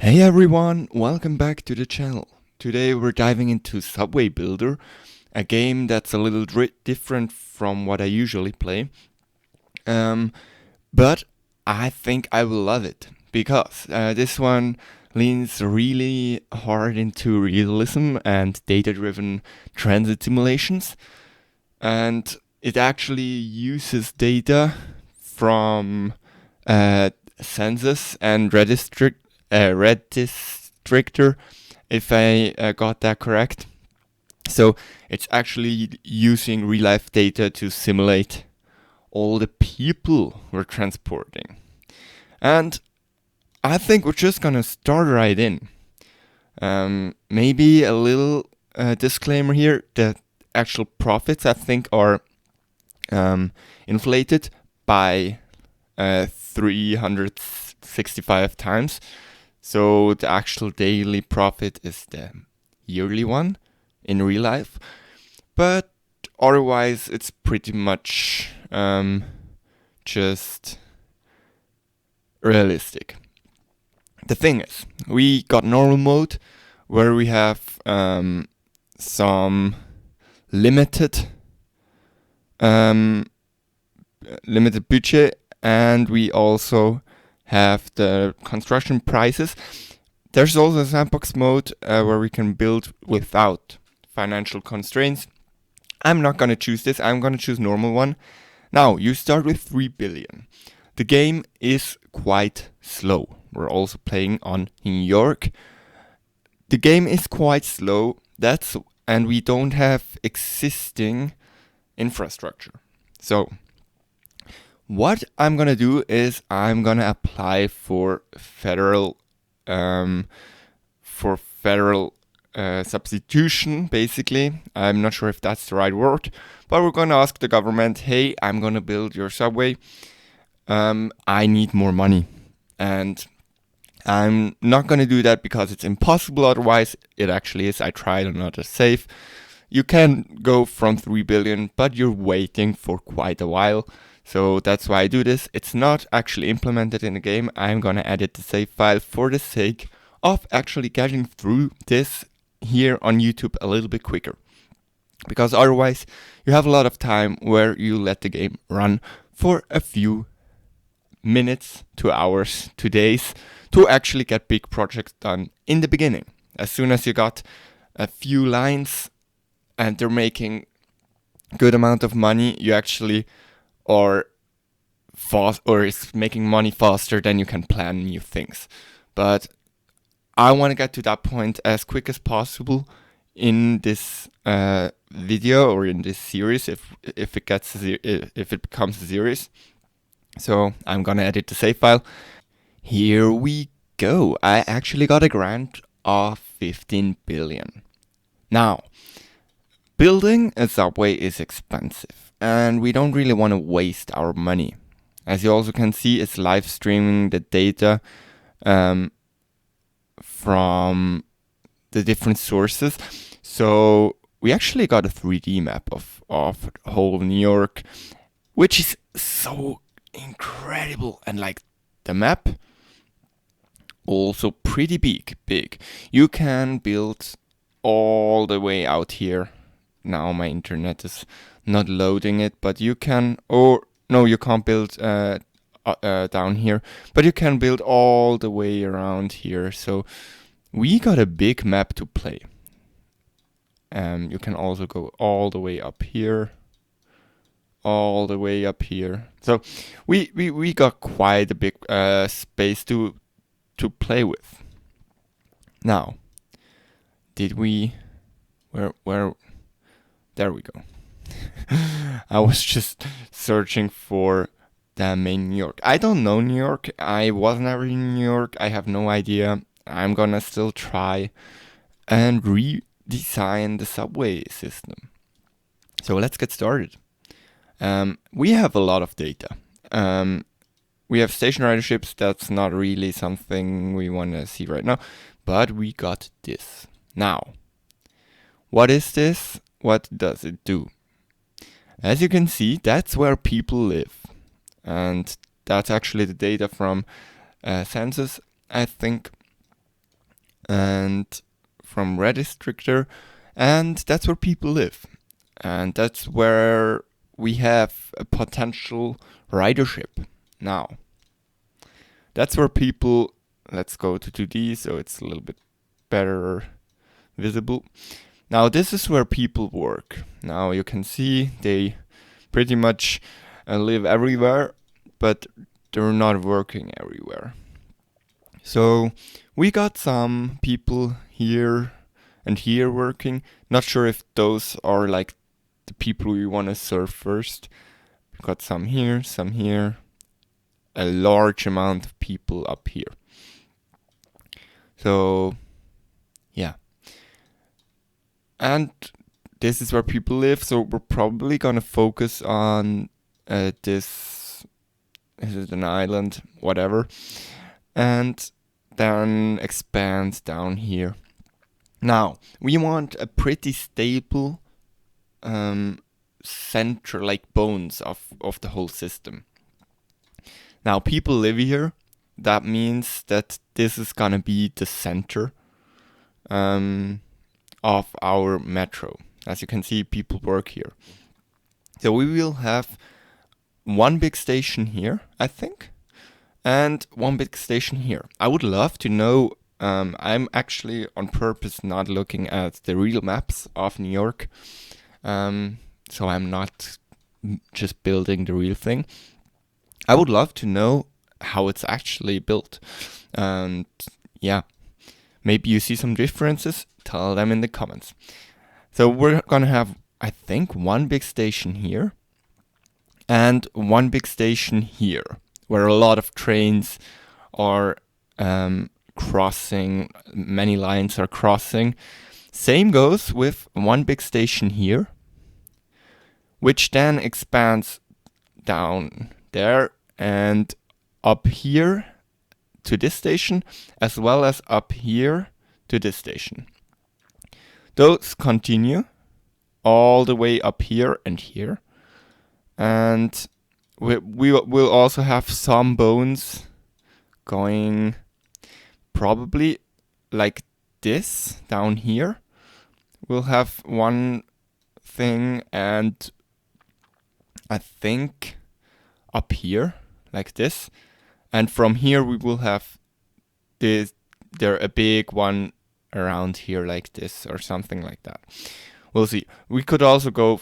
Hey everyone, welcome back to the channel. Today we're diving into Subway Builder, a game that's a little different from what I usually play. But I think I will love it because this one leans really hard into realism and data-driven transit simulations, and it actually uses data from Census and Redistricter, if I got that correct. So it's actually using real life data to simulate all the people we're transporting. And I think we're just gonna start right in. Maybe a little disclaimer here: the actual profits I think are inflated by 365 times. So the actual daily profit is the yearly one in real life. But otherwise, it's pretty much just realistic. The thing is, we got normal mode where we have some limited budget, and we also have the construction prices. There's also a sandbox mode where we can build without financial constraints. I'm not gonna choose this. I'm gonna choose normal one. Now you start with 3 billion. The game is quite slow. We're also playing on New York. The game is quite slow. And we don't have existing infrastructure. So what I'm gonna do is I'm gonna apply for federal substitution. Basically, I'm not sure if that's the right word, but we're gonna ask the government, "Hey, I'm gonna build your subway. I need more money," and I'm not gonna do that because it's impossible. Otherwise, it actually is. I tried another save. You can go from 3 billion, but you're waiting for quite a while. So that's why I do this. It's not actually implemented in the game. I'm gonna edit the save file for the sake of actually getting through this here on YouTube a little bit quicker. Because otherwise, you have a lot of time where you let the game run for a few minutes to hours to days to actually get big projects done in the beginning. As soon as you got a few lines and they're making good amount of money, you actually are fast, or it's making money faster than you can plan new things. But I want to get to that point as quick as possible in this video or in this series if it becomes a series. So I'm gonna edit the save file. Here we go. I actually got a grant of 15 billion. Now, building a subway is expensive, and we don't really want to waste our money. As you also can see, it's live streaming the data from the different sources. So we actually got a 3D map of whole New York, which is so incredible. And like the map, also pretty big. You can build all the way out here. Now my internet is not loading it, but you can, or no, you can't build down here, but you can build all the way around here. So we got a big map to play. You can also go all the way up here, all the way up here. So we got quite a big space to play with. Now, did we? Where? There we go. I was just searching for the main New York. I don't know New York. I was never in New York. I have no idea. I'm gonna still try and redesign the subway system. So let's get started. We have a lot of data. We have station riderships. That's not really something we want to see right now, but we got this. Now, what is this? What does it do? As you can see, that's where people live. And that's actually the data from Census, I think. and from Redistricter, and that's where people live. And that's where we have a potential ridership now. That's where people, let's go to 2D so it's a little bit better visible. Now this is where people work. Now you can see they pretty much live everywhere, but they're not working everywhere. So we got some people here and here working. Not sure if those are like the people we want to serve first. We've got some here, a large amount of people up here. So yeah. And this is where people live, so we're probably gonna focus on this. Is it an island? Whatever. And then expand down here. Now, we want a pretty stable center, like bones of the whole system. Now, people live here. That means that this is gonna be the center of our metro. As you can see, people work here. So we will have one big station here, I think, and one big station here. I would love to know, I'm actually on purpose not looking at the real maps of New York, so I'm not just building the real thing. I would love to know how it's actually built, and yeah, maybe you see some differences, tell them in the comments. So we're gonna have, I think, one big station here and one big station here, where a lot of trains are crossing, many lines are crossing. Same goes with one big station here, which then expands down there and up here to this station, as well as up here to this station. Those continue all the way up here and here. And we will also have some bones going probably like this down here. We'll have one thing, and I think up here like this. And from here we will have a big one around here like this or something like that. We'll see. We could also go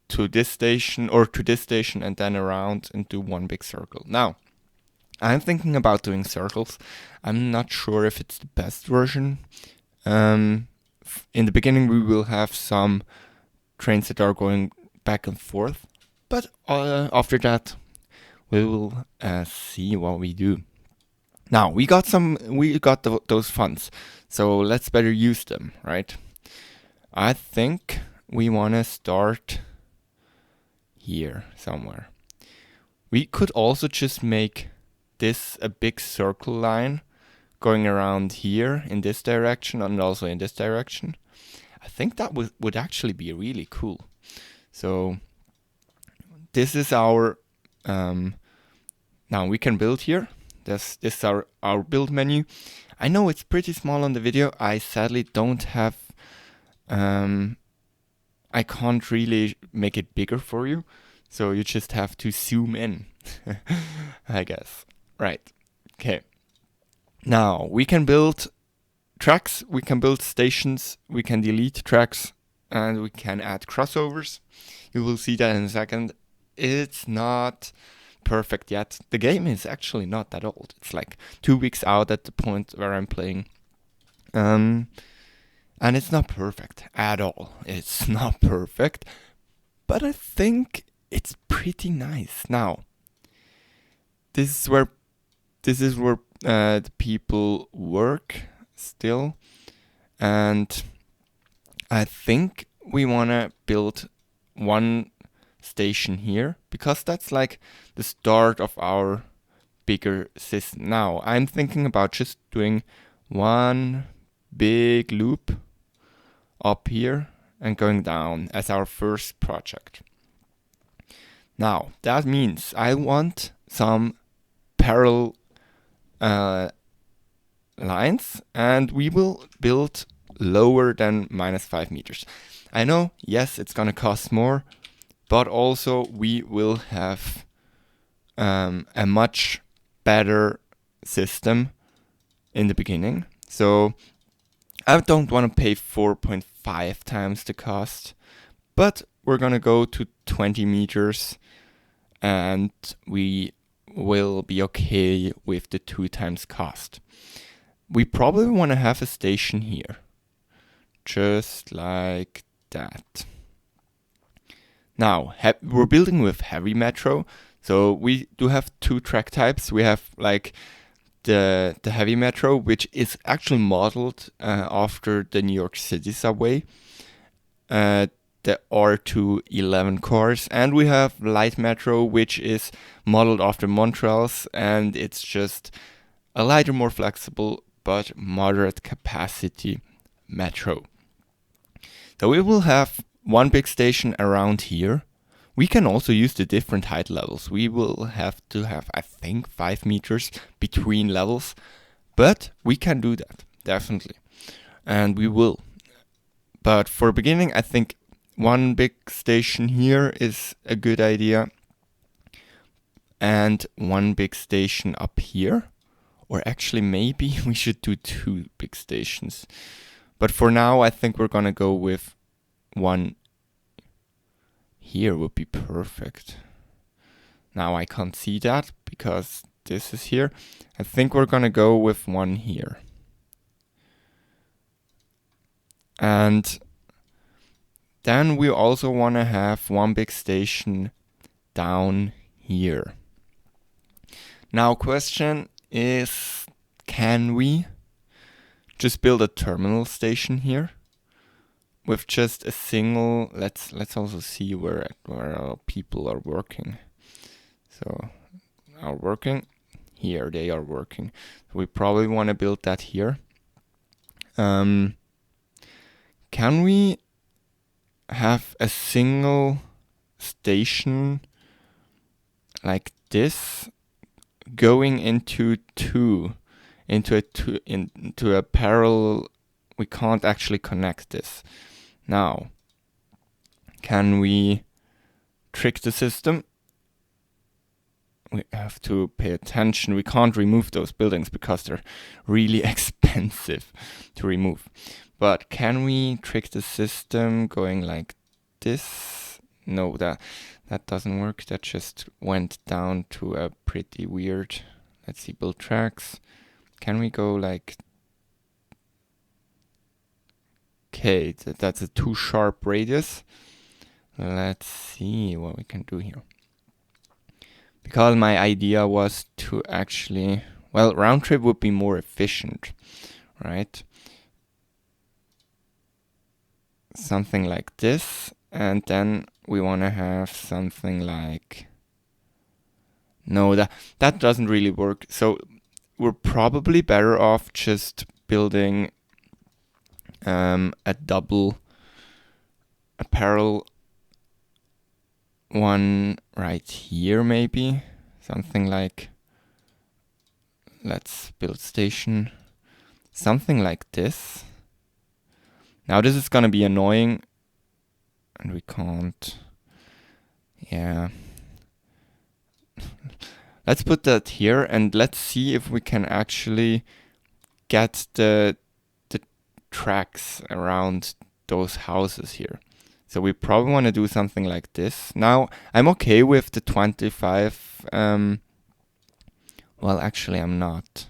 to this station or to this station and then around and do one big circle. Now, I'm thinking about doing circles. I'm not sure if it's the best version. In the beginning we will have some trains that are going back and forth, but after that we will see what we do. Now, we got those funds, so let's better use them, right? I think we want to start here somewhere. We could also just make this a big circle line going around here in this direction and also in this direction. I think that would actually be really cool. So this is our now we can build here. This is our build menu. I know it's pretty small on the video. I sadly don't have I can't really make it bigger for you, so you just have to zoom in. I guess. Right. Okay. Now we can build tracks, we can build stations, we can delete tracks, and we can add crossovers. You will see that in a second. It's not perfect yet. The game is actually not that old. It's like 2 weeks out at the point where I'm playing. And it's not perfect at all. It's not perfect, but I think it's pretty nice. Now, this is where the people work still, and I think we want to build one station here because that's like the start of our bigger system. Now, I'm thinking about just doing one big loop up here and going down as our first project. Now, that means I want some parallel lines, and we will build lower than -5 meters. I know, yes, it's gonna cost more, but also we will have a much better system in the beginning. So I don't want to pay 4.5 times the cost, but we're gonna go to 20 meters and we will be okay with the 2 times cost. We probably want to have a station here, just like that. Now, we're building with heavy metro, so we do have 2 track types. We have like the heavy metro, which is actually modeled after the New York City subway, the R211 cars, and we have light metro, which is modeled after Montreal's, and it's just a lighter, more flexible, but moderate capacity metro. So we will have one big station around here. We can also use the different height levels. We will have to have, I think, 5 meters between levels, but we can do that, definitely. And we will. But for beginning, I think one big station here is a good idea. And one big station up here. Or actually, maybe we should do 2 big stations. But for now, I think we're gonna go with one here would be perfect. Now I can't see that because this is here. I think we're gonna go with one here. And then we also want to have one big station down here. Now question is, can we just build a terminal station here with just a single, let's also see where our people are working. So are working here, they are working. We probably want to build that here. Can we have a single station like this going into a parallel? We can't actually connect this. Now, can we trick the system? We have to pay attention. We can't remove those buildings because they're really expensive to remove. But can we trick the system going like this? No, that doesn't work. That just went down to a pretty weird. Let's see, build tracks. Can we go like... Okay, that's a too sharp radius. Let's see what we can do here. Because my idea was to actually... Well, round trip would be more efficient, right? Something like this, and then we want to have something like... No, that doesn't really work. So we're probably better off just building a parallel one right here, maybe. Something like... Let's build station. Something like this. Now this is gonna be annoying, and we can't, yeah. Let's put that here, and let's see if we can actually get the tracks around those houses here. So we probably want to do something like this. Now, I'm okay with the 25, well, actually I'm not.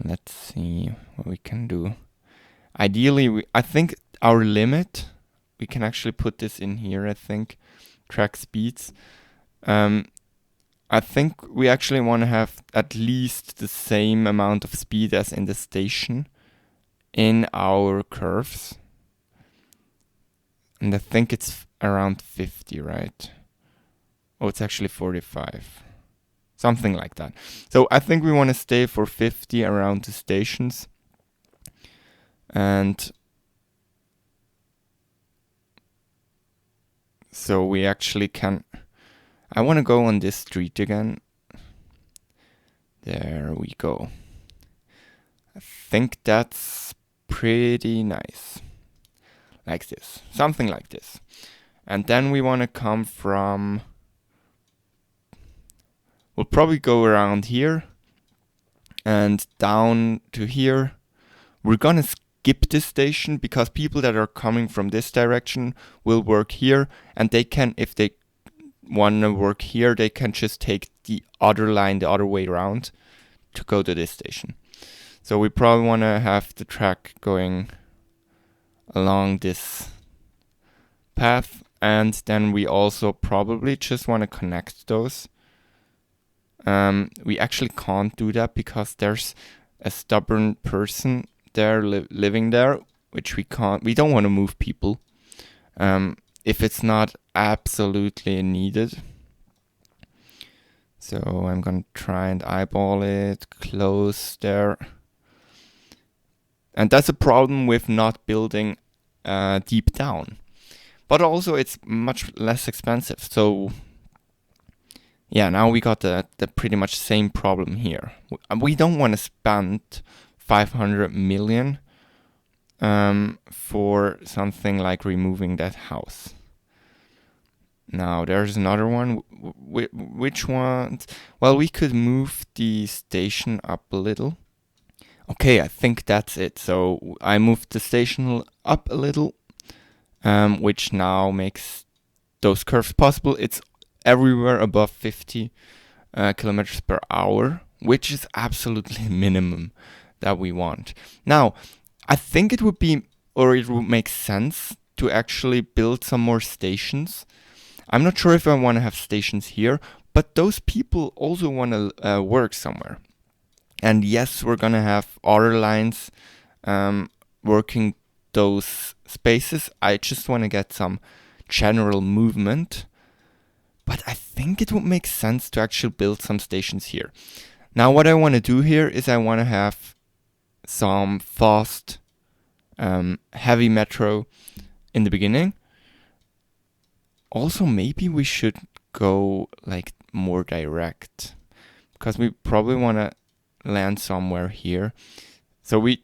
Let's see what we can do. Ideally, I think our limit, we can actually put this in here, I think, track speeds. I think we actually want to have at least the same amount of speed as in the station in our curves. And I think it's around 50, right? Oh, it's actually 45. Something like that. So I think we want to stay for 50 around the stations. And so we actually can... I want to go on this street again. There we go. I think that's pretty nice. Like this. Something like this. And then we want to come from... We'll probably go around here and down to here. We're gonna skip this station because people that are coming from this direction will work here, and they can, if they wanna work here, they can just take the other line the other way around to go to this station. So we probably wanna have the track going along this path, and then we also probably just wanna connect those. We actually can't do that because there's a stubborn person there living there, which we don't want to move people if it's not absolutely needed. So I'm gonna try and eyeball it close there. And that's a problem with not building deep down, but also it's much less expensive. So yeah, now we got the pretty much same problem here. We don't want to spend 500 million for something like removing that house. Now there's another one. Which one? Well, we could move the station up a little. Okay, I think that's it. So I moved the station up a little, which now makes those curves possible. It's everywhere above 50 kilometers per hour, which is absolutely minimum that we want. Now, I think it would make sense to actually build some more stations. I'm not sure if I want to have stations here, but those people also want to work somewhere. And yes, we're gonna have other lines working those spaces. I just want to get some general movement. But I think it would make sense to actually build some stations here. Now what I want to do here is I want to have some fast, heavy metro in the beginning. Also, maybe we should go like more direct, because we probably want to land somewhere here. So we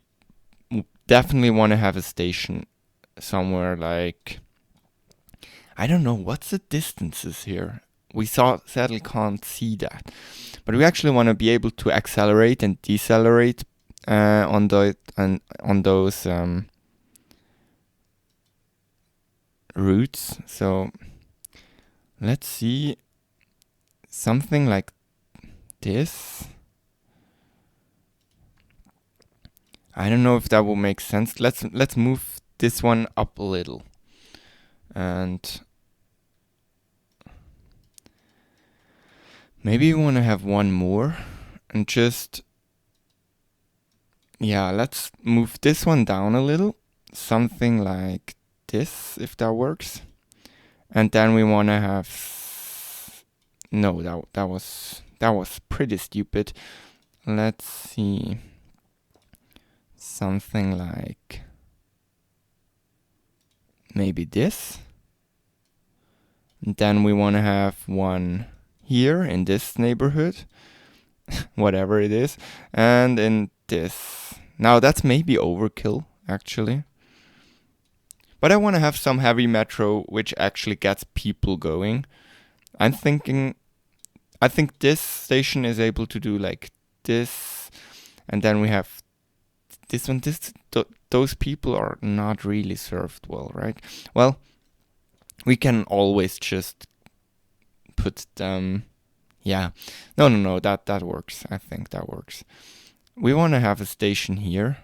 definitely want to have a station somewhere like... I don't know, what's the distances here? We sadly can't see that. But we actually want to be able to accelerate and decelerate on those routes. So let's see something like this. I don't know if that will make sense. Let's move this one up a little. And maybe we want to have one more and just, yeah, let's move this one down a little. Something like this, if that works. And then we want to have, no, that was pretty stupid. Let's see. Something like maybe this. And then we want to have one here in this neighborhood, whatever it is, and in this. Now that's maybe overkill, actually. But I want to have some heavy metro which actually gets people going. I think this station is able to do like this, and then we have this one. Those people are not really served well, right? Well, we can always just put them... Yeah. No, that works. I think that works. We want to have a station here.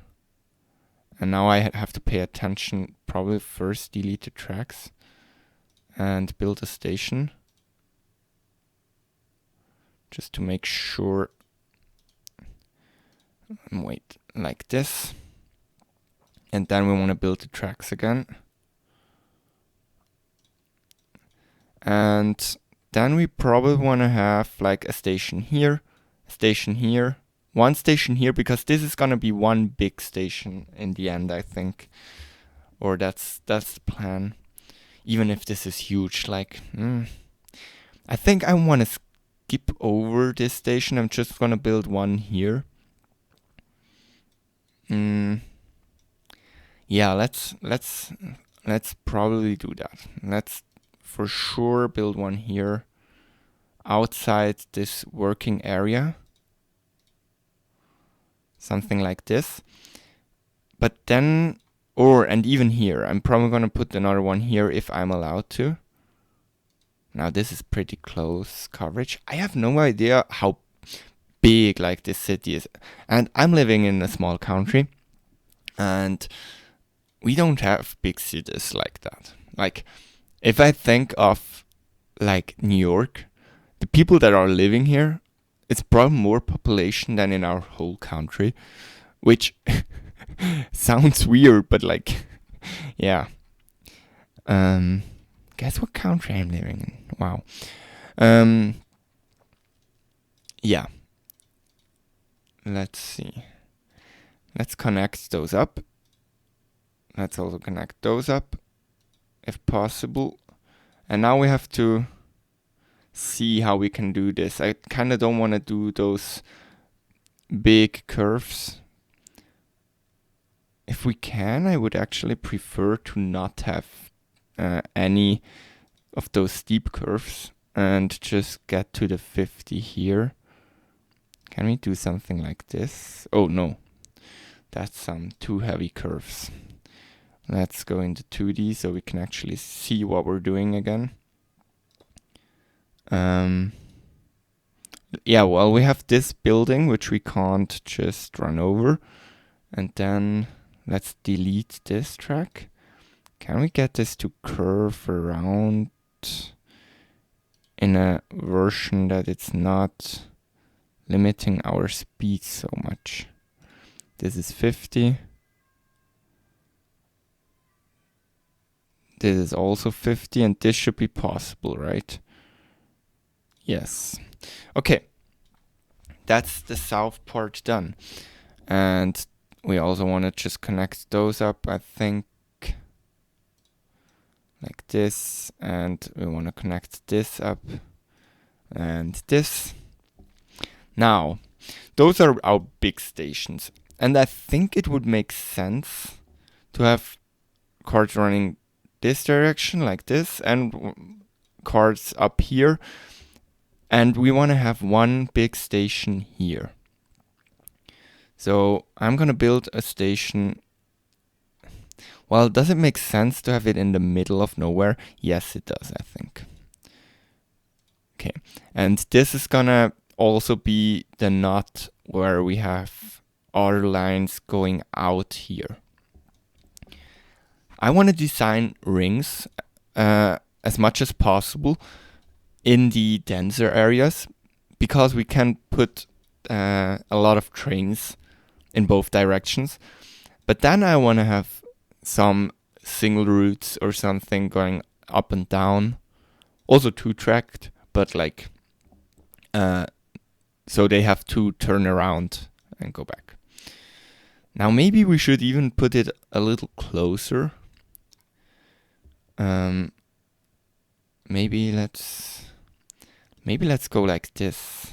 And now I have to pay attention. Probably first delete the tracks and build a station. Just to make sure. Wait, like this. And then we want to build the tracks again. And then we probably want to have like a station here, one station here, because this is going to be one big station in the end, I think. Or that's the plan. Even if this is huge, like, I think I want to skip over this station. I'm just going to build one here. Yeah, let's probably do that. Let's for sure build one here outside this working area. Something like this. But then, and even here, I'm probably gonna put another one here if I'm allowed to. Now this is pretty close coverage. I have no idea how big like this city is. And I'm living in a small country, and we don't have big cities like that. Like, if I think of like New York, the people that are living here, it's probably more population than in our whole country, which sounds weird, but like, yeah. Guess what country I'm living in? Wow. Yeah. Let's see. Let's connect those up. Let's also connect those up, if possible. And now we have to see how we can do this. I kind of don't want to do those big curves. If we can, I would actually prefer to not have any of those steep curves and just get to the 50 here. Can we do something like this? Oh no, that's some too heavy curves. Let's go into 2D so we can actually see what we're doing again. Yeah, well, we have this building which we can't just run over. And then let's delete this track. Can we get this to curve around in a version that it's not limiting our speed so much? This is 50. This is also 50, and this should be possible, right? Yes. Okay. That's the south part done. And we also want to just connect those up, I think, like this. And we want to connect this up and this. Now, those are our big stations. And I think it would make sense to have cards running this direction like this and cards up here. And we want to have one big station here. So I'm going to build a station. Well, does it make sense to have it in the middle of nowhere? Yes, it does, I think. Okay, and this is going to also be the nut where we have other lines going out here. I want to design rings as much as possible in the denser areas, because we can put a lot of trains in both directions. But then I want to have some single routes or something going up and down, also two-tracked, but like so they have to turn around and go back. Now maybe we should even put it a little closer. Maybe let's go like this.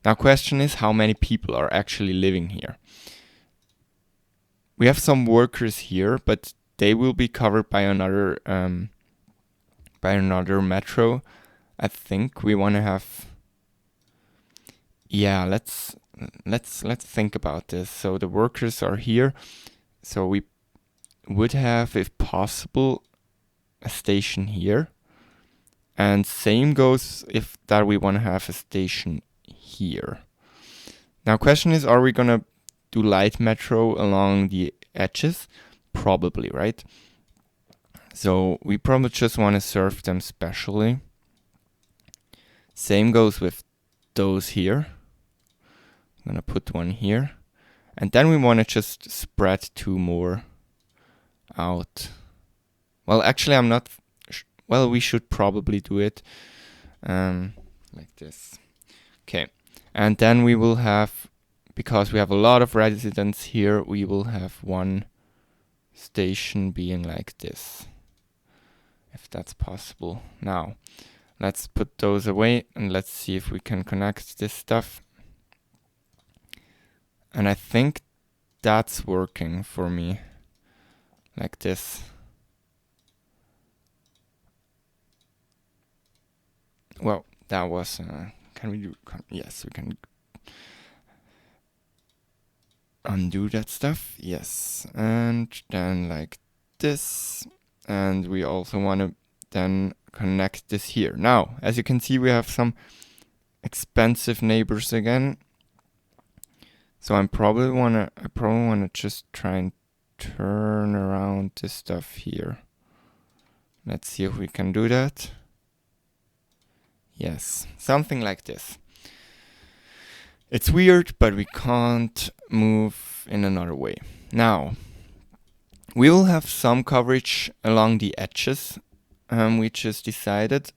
Now, question is how many people are actually living here. We have some workers here, but they will be covered by another metro. I think we want to have. Yeah, let's think about this. So the workers are here. So we would have, if possible, a station here. And same goes if that we want to have a station here. Now, question is, are we going to do light metro along the edges? Probably, right? So we probably just want to serve them specially. Same goes with those here. I'm going to put one here. And then we want to just spread two more out. Well, actually, I'm not... Well, we should probably do it like this. Okay. And then we will have, because we have a lot of residents here, we will have one station being like this, if that's possible. Now, let's put those away and let's see if we can connect this stuff. And I think that's working for me. Like this. Well, that was, can we do, yes, we can undo that stuff, yes, and then like this, and we also want to then connect this here. Now, as you can see, we have some expensive neighbors again, so I probably wanna just try and turn around this stuff here. Let's see if we can do that. Yes, something like this. It's weird, but we can't move in another way. Now, we will have some coverage along the edges. We just decided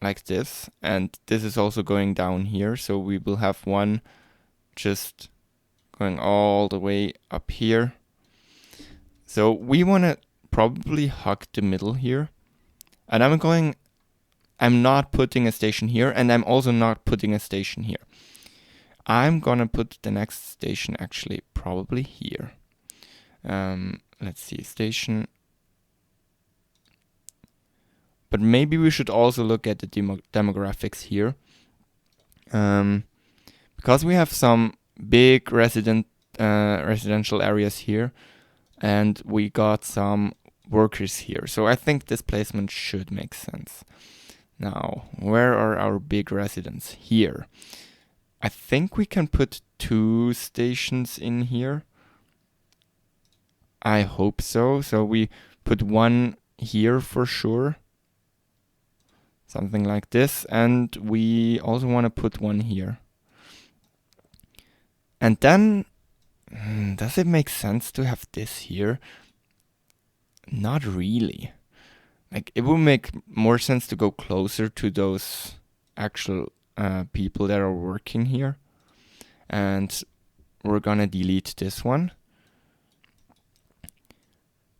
like this, and this is also going down here, so we will have one just going all the way up here. So we want to probably hug the middle here, and I'm not putting a station here, and I'm also not putting a station here. I'm gonna put the next station actually probably here. Let's see, station. But maybe we should also look at the demographics here. Because we have some big residential areas here, and we got some workers here. So I think this placement should make sense. Now, where are our big residents? Here. I think we can put 2 stations in here. I hope so. So we put one here for sure. Something like this. And we also want to put one here. And then, does it make sense to have this here? Not really. Like, it would make more sense to go closer to those actual people that are working here. And we're gonna delete this one.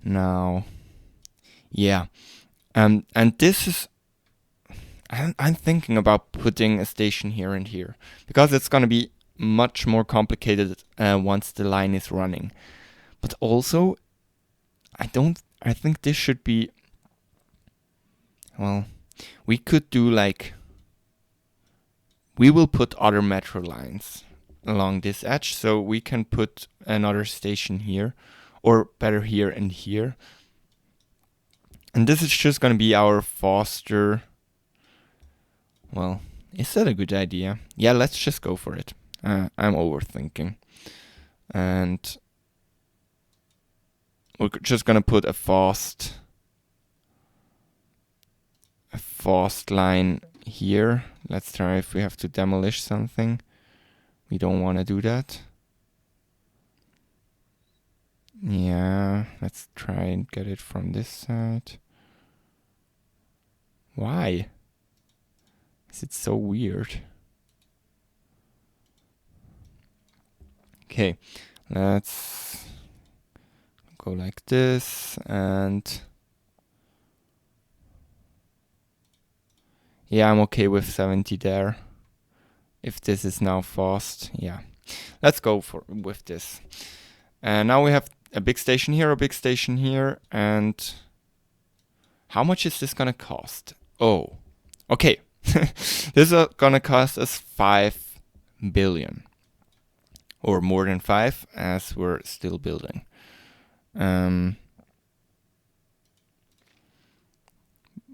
Now, yeah. And this is, I'm thinking about putting a station here and here, because it's gonna be much more complicated once the line is running. But also, I think this should be, well, we could do like, we will put other metro lines along this edge, so we can put another station here, or better here and here. And this is just going to be our faster, well, is that a good idea? Yeah, let's just go for it. I'm overthinking. And we're just going to put a fast line here. Let's try if we have to demolish something. We don't want to do that. Yeah, let's try and get it from this side. Why? Is it so weird? Okay, let's go like this, and yeah, I'm okay with 70 there. If this is now fast, yeah. Let's go with this. And now we have a big station here, and how much is this gonna cost? Oh, okay. This is gonna cost us 5 billion. Or more than 5, as we're still building.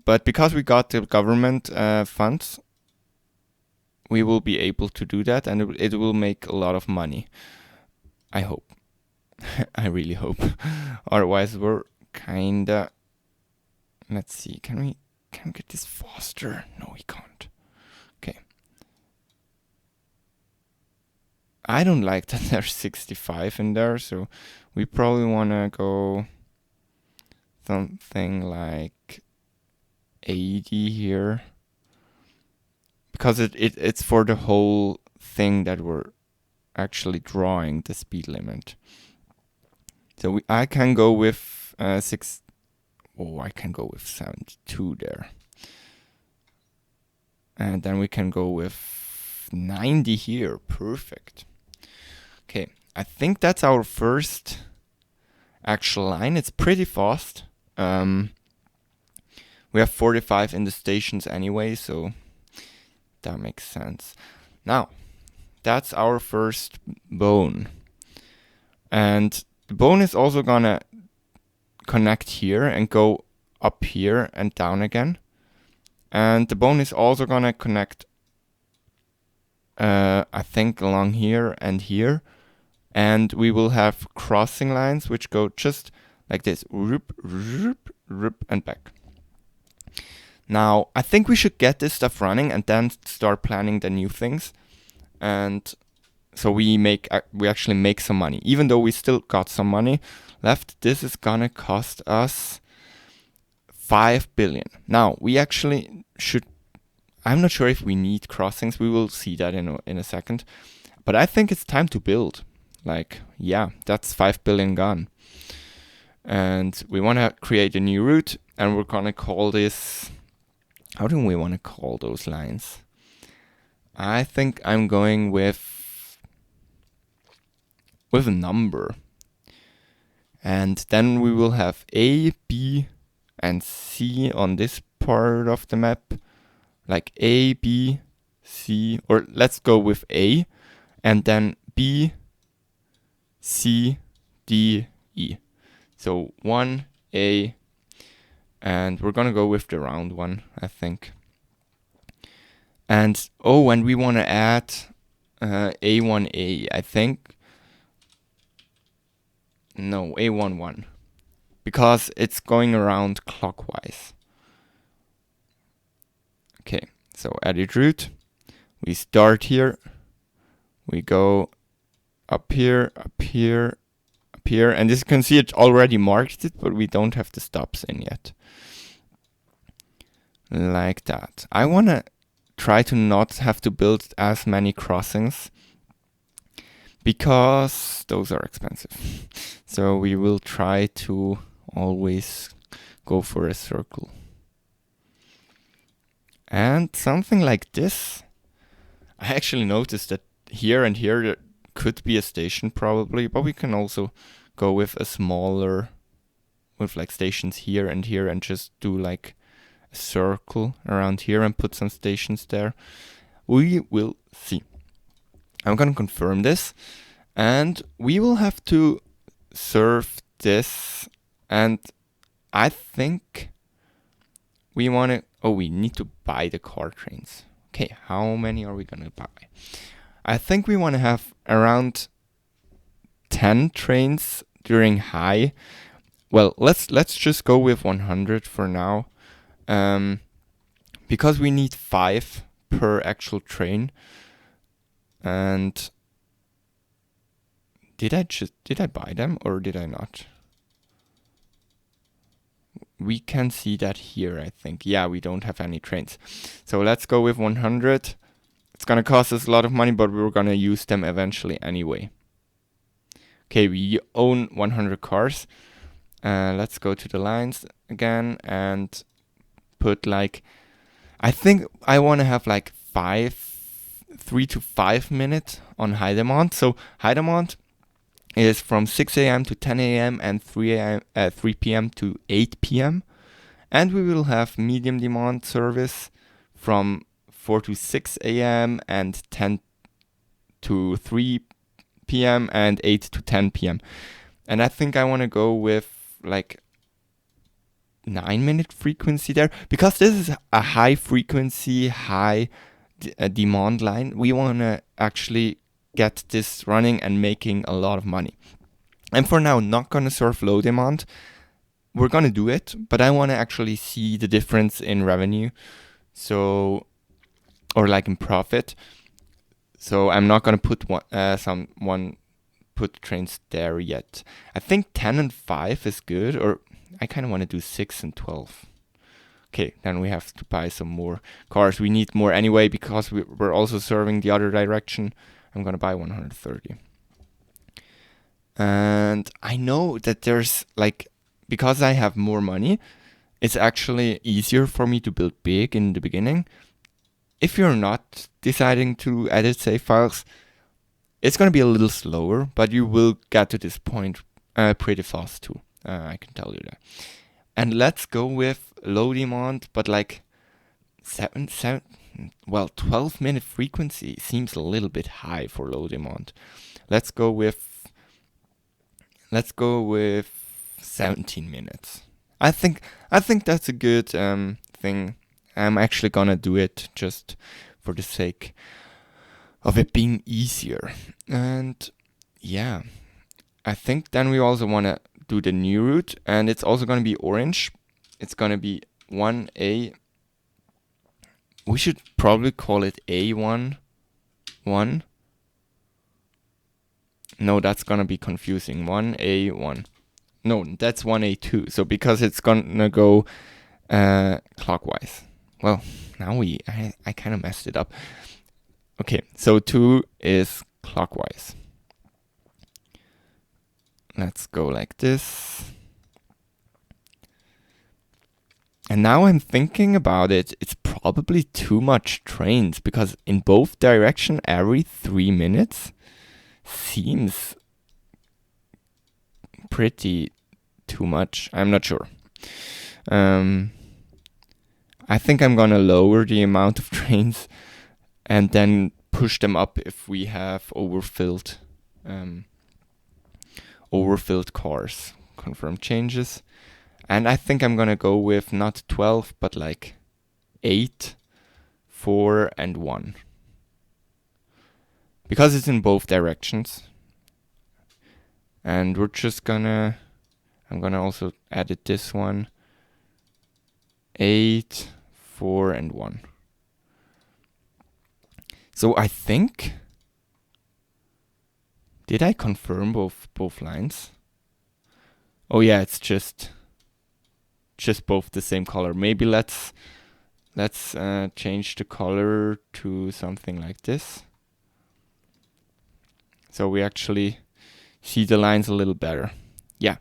But because we got the government funds, we will be able to do that, and it will make a lot of money. I hope. I really hope. Otherwise, we're kinda. Let's see. Can we get this faster? No, we can't. Okay. I don't like that there's 65 in there, so we probably wanna go something like 80 here. Because it's for the whole thing that we're actually drawing the speed limit. So I can go with 6. Oh, I can go with 72 there. And then we can go with 90 here. Perfect. Okay, I think that's our first actual line. It's pretty fast. We have 45 in the stations anyway, so that makes sense. Now, that's our first bone. And the bone is also gonna connect here and go up here and down again. And the bone is also gonna connect, I think, along here and here. And we will have crossing lines which go just like this, roop, roop, roop, and back. Now, I think we should get this stuff running and then start planning the new things. And so we actually make some money. Even though we still got some money left, this is gonna cost us 5 billion. Now, we actually should, I'm not sure if we need crossings. We will see that in a second. But I think it's time to build. Like, yeah, that's 5 billion gone. And we want to create a new route, and we're gonna call this, how do we want to call those lines? I think I'm going with a number. And then we will have A, B, and C on this part of the map. Like A, B, C, or let's go with A, and then B, C, D, E. So 1, A, and we're gonna go with the round one, I think. And and we want to add A1A, I think. No, A11, because it's going around clockwise. Okay, so edit route. We start here. We go up here, up here, up here, and as you can see, it already marked it, but we don't have the stops in yet. Like that. I want to try to not have to build as many crossings because those are expensive. So we will try to always go for a circle. And something like this, I actually noticed that here and here there could be a station probably, but we can also go with a smaller, with like stations here and just do like a circle around here and put some stations there. We will see. I'm gonna confirm this, and we will have to serve this, and I think we want to, we need to buy the car trains. Okay, how many are we gonna buy? I think we want to have around 10 trains during high. Well, let's just go with 100 for now. Because we need 5 per actual train. And did I buy them or did I not? We can see that here, I think. Yeah, we don't have any trains. So let's go with 100. It's gonna cost us a lot of money, but we're gonna use them eventually anyway. Okay, we own 100 cars. Let's go to the lines again and put like, I think I want to have like 3 to 5 minutes on high demand. So high demand is from 6 a.m. to 10 a.m. and 3 p.m. to 8 p.m. And we will have medium demand service from 4 to 6 a.m. and 10 to 3 p.m. and 8 to 10 p.m. And I think I want to go with like 9-minute frequency there, because this is a high frequency, high demand line. We want to actually get this running and making a lot of money. And for now, not going to serve low demand. We're going to do it, but I want to actually see the difference in revenue. So, or like in profit. So I'm not going to put put trains there yet. I think 10 and 5 is good, or I kind of want to do 6 and 12. Okay, then we have to buy some more cars. We need more anyway because we're also serving the other direction. I'm going to buy 130. And I know that there's like, because I have more money, it's actually easier for me to build big in the beginning. If you're not deciding to edit save files, It's gonna be a little slower, but you will get to this point pretty fast too. I can tell you that. And let's go with low demand, but like 12-minute frequency seems a little bit high for low demand. Let's go with 17 minutes. I think that's a good thing. I'm actually gonna do it just for the sake of it being easier. And yeah, I think then we also want to do the new route, and it's also going to be orange. It's going to be 1A. We should probably call it A1. 1. No, that's going to be confusing. 1A1. No, that's 1A2. So because it's going to go clockwise. Well, now I kind of messed it up. Okay, so 2 is clockwise. Let's go like this. And now I'm thinking about it, it's probably too much trains, because in both directions every 3 minutes seems pretty too much. I'm not sure. I think I'm gonna lower the amount of trains and then push them up if we have overfilled cars. Confirm changes. And I think I'm gonna go with not 12, but like 8, 4, and 1. Because it's in both directions. And we're just I'm gonna also edit this one. 8, 4, and 1. So I think... Did I confirm both lines? Oh yeah, it's just both the same color. Maybe let's change the color to something like this, so we actually see the lines a little better. Yeah,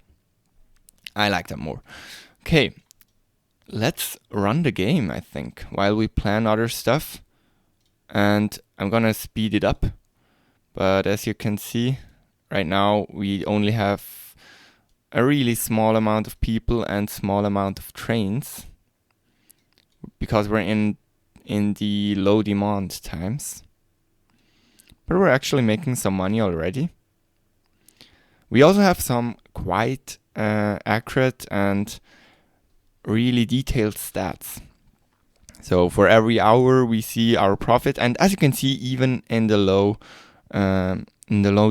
I like that more. Okay, let's run the game, I think, while we plan other stuff. And I'm gonna speed it up. But as you can see, right now we only have a really small amount of people and small amount of trains, because we're in the low demand times. But we're actually making some money already. We also have some quite accurate and really detailed stats. So for every hour we see our profit, and as you can see, even in the low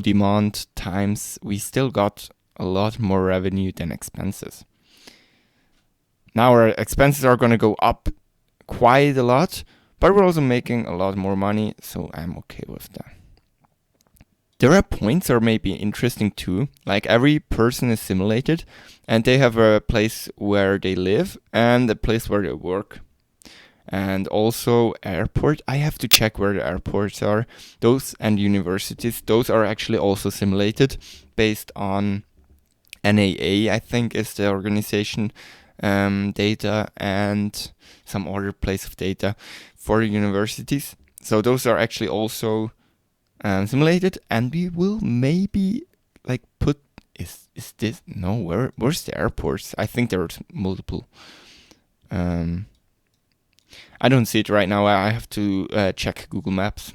demand times, we still got a lot more revenue than expenses. Now our expenses are going to go up quite a lot, but we're also making a lot more money, so I'm okay with that. There are points that are maybe interesting too, like every person is simulated and they have a place where they live and a place where they work. And also airport, I have to check where the airports are. Those and universities, those are actually also simulated based on NAA, I think is the organization data, and some other place of data for universities. So those are actually also simulated, and we will maybe like put is this no where's the airports? I think there's multiple. I don't see it right now. I have to check Google Maps.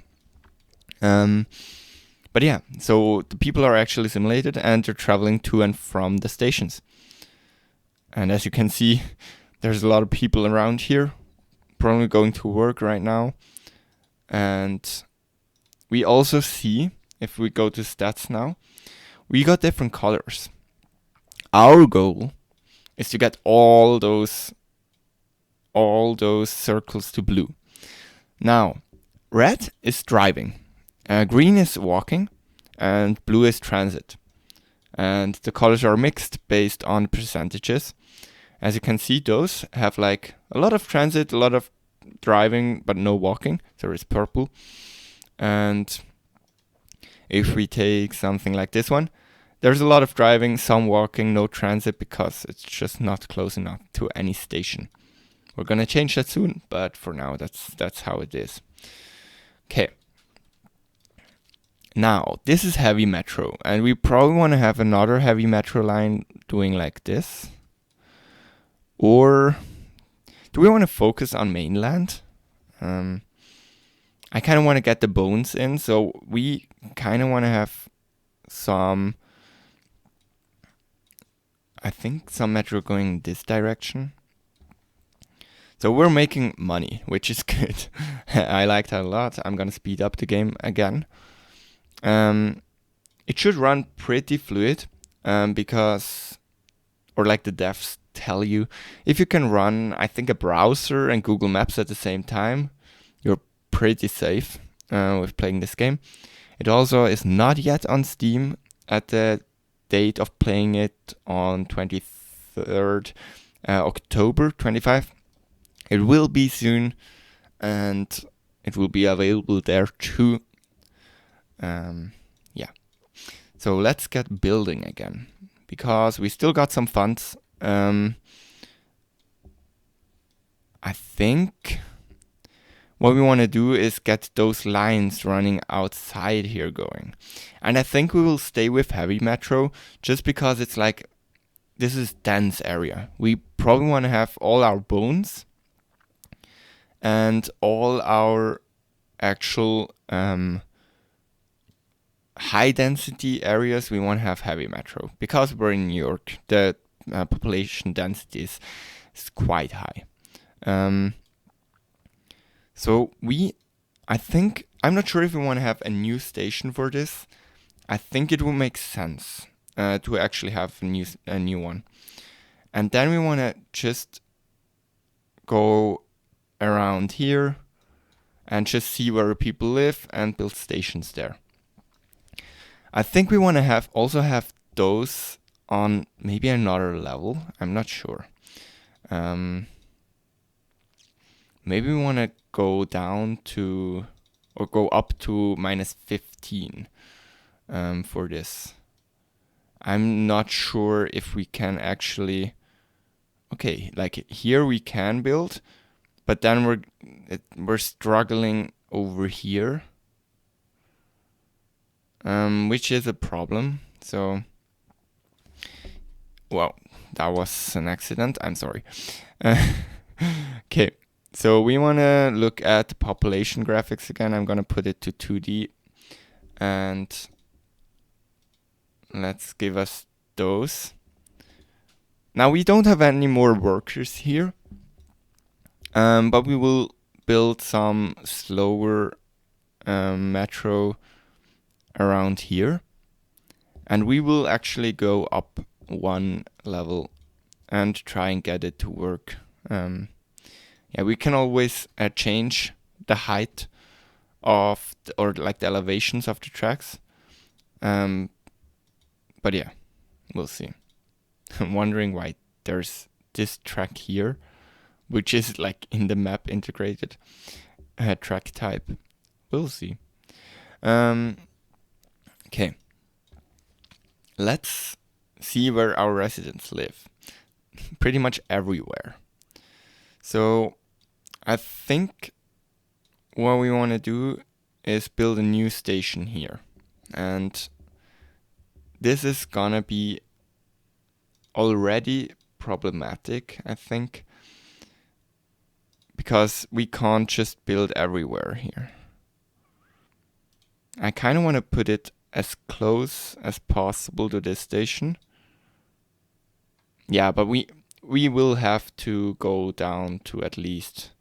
But yeah, so the people are actually simulated and they're traveling to and from the stations. And as you can see, there's a lot of people around here, probably going to work right now. And we also see, if we go to stats now, we got different colors. Our goal is to get all those circles to blue. Now, red is driving, green is walking, and blue is transit. And the colors are mixed based on percentages. As you can see, those have like a lot of transit, a lot of driving, but no walking. There is purple. And if we take something like this one, there's a lot of driving, some walking, no transit, because it's just not close enough to any station. We're gonna change that soon, but for now, that's how it is. Okay. Now, this is heavy metro, and we probably want to have another heavy metro line doing like this. Or do we want to focus on mainland? I kind of want to get the bones in, so we kind of want to have some, I think some metro going this direction. So we're making money, which is good. I like that a lot. I'm gonna speed up the game again. It should run pretty fluid, because, or like the devs tell you, if you can run, I think, a browser and Google Maps at the same time, you're pretty safe with playing this game. It also is not yet on Steam at the date of playing it on 23rd October 25. It will be soon, and it will be available there too. Yeah. So let's get building again, because we still got some funds. I think what we want to do is get those lines running outside here going. And I think we will stay with heavy metro just because it's like, this is dense area. We probably want to have all our bones and all our actual high density areas. We want to have heavy metro because we're in New York. The population density is quite high. So I think, I'm not sure if we want to have a new station for this. I think it will make sense to actually have a new one. And then we want to just go around here and just see where people live and build stations there. I think we want to also have those on maybe another level. I'm not sure. Maybe we want to go down to, or go up to -15 for this. I'm not sure if we can actually, okay, like here we can build, but then we're struggling over here, which is a problem. So, well, that was an accident. I'm sorry. Okay, so we want to look at the population graphics again. I'm going to put it to 2D, and let's give us those. Now we don't have any more workers here, but we will build some slower metro around here, and we will actually go up one level and try and get it to work. Yeah, we can always change the height of or like the elevations of the tracks, but yeah, we'll see. I'm wondering why there's this track here, which is like in the map integrated track type. We'll see. Okay. Let's see where our residents live. Pretty much everywhere. So I think what we want to do is build a new station here. And this is gonna be already problematic, I think, because we can't just build everywhere here. I kind of want to put it as close as possible to this station. Yeah, but we will have to go down to at least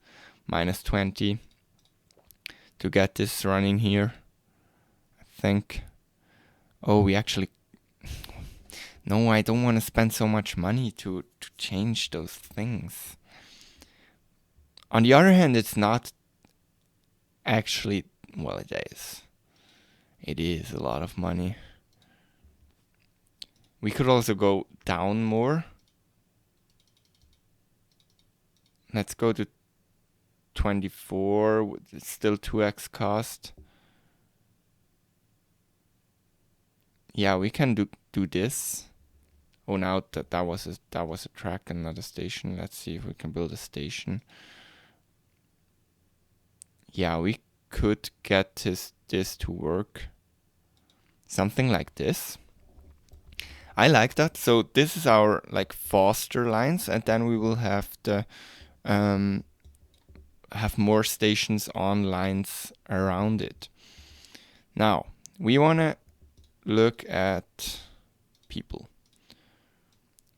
-20 to get this running here, I think. Oh, we actually... No, I don't want to spend so much money to change those things. On the other hand, it's not actually... Well, it is. It is a lot of money. We could also go down more. Let's go to 24. It's still 2x cost. Yeah, we can do this. Oh, now that was a track and not a station. Let's see if we can build a station. Yeah, we could get this to work. something like this. I like that. So this is our like faster lines, and then we will have the have more stations on lines around it. Now we want to look at people,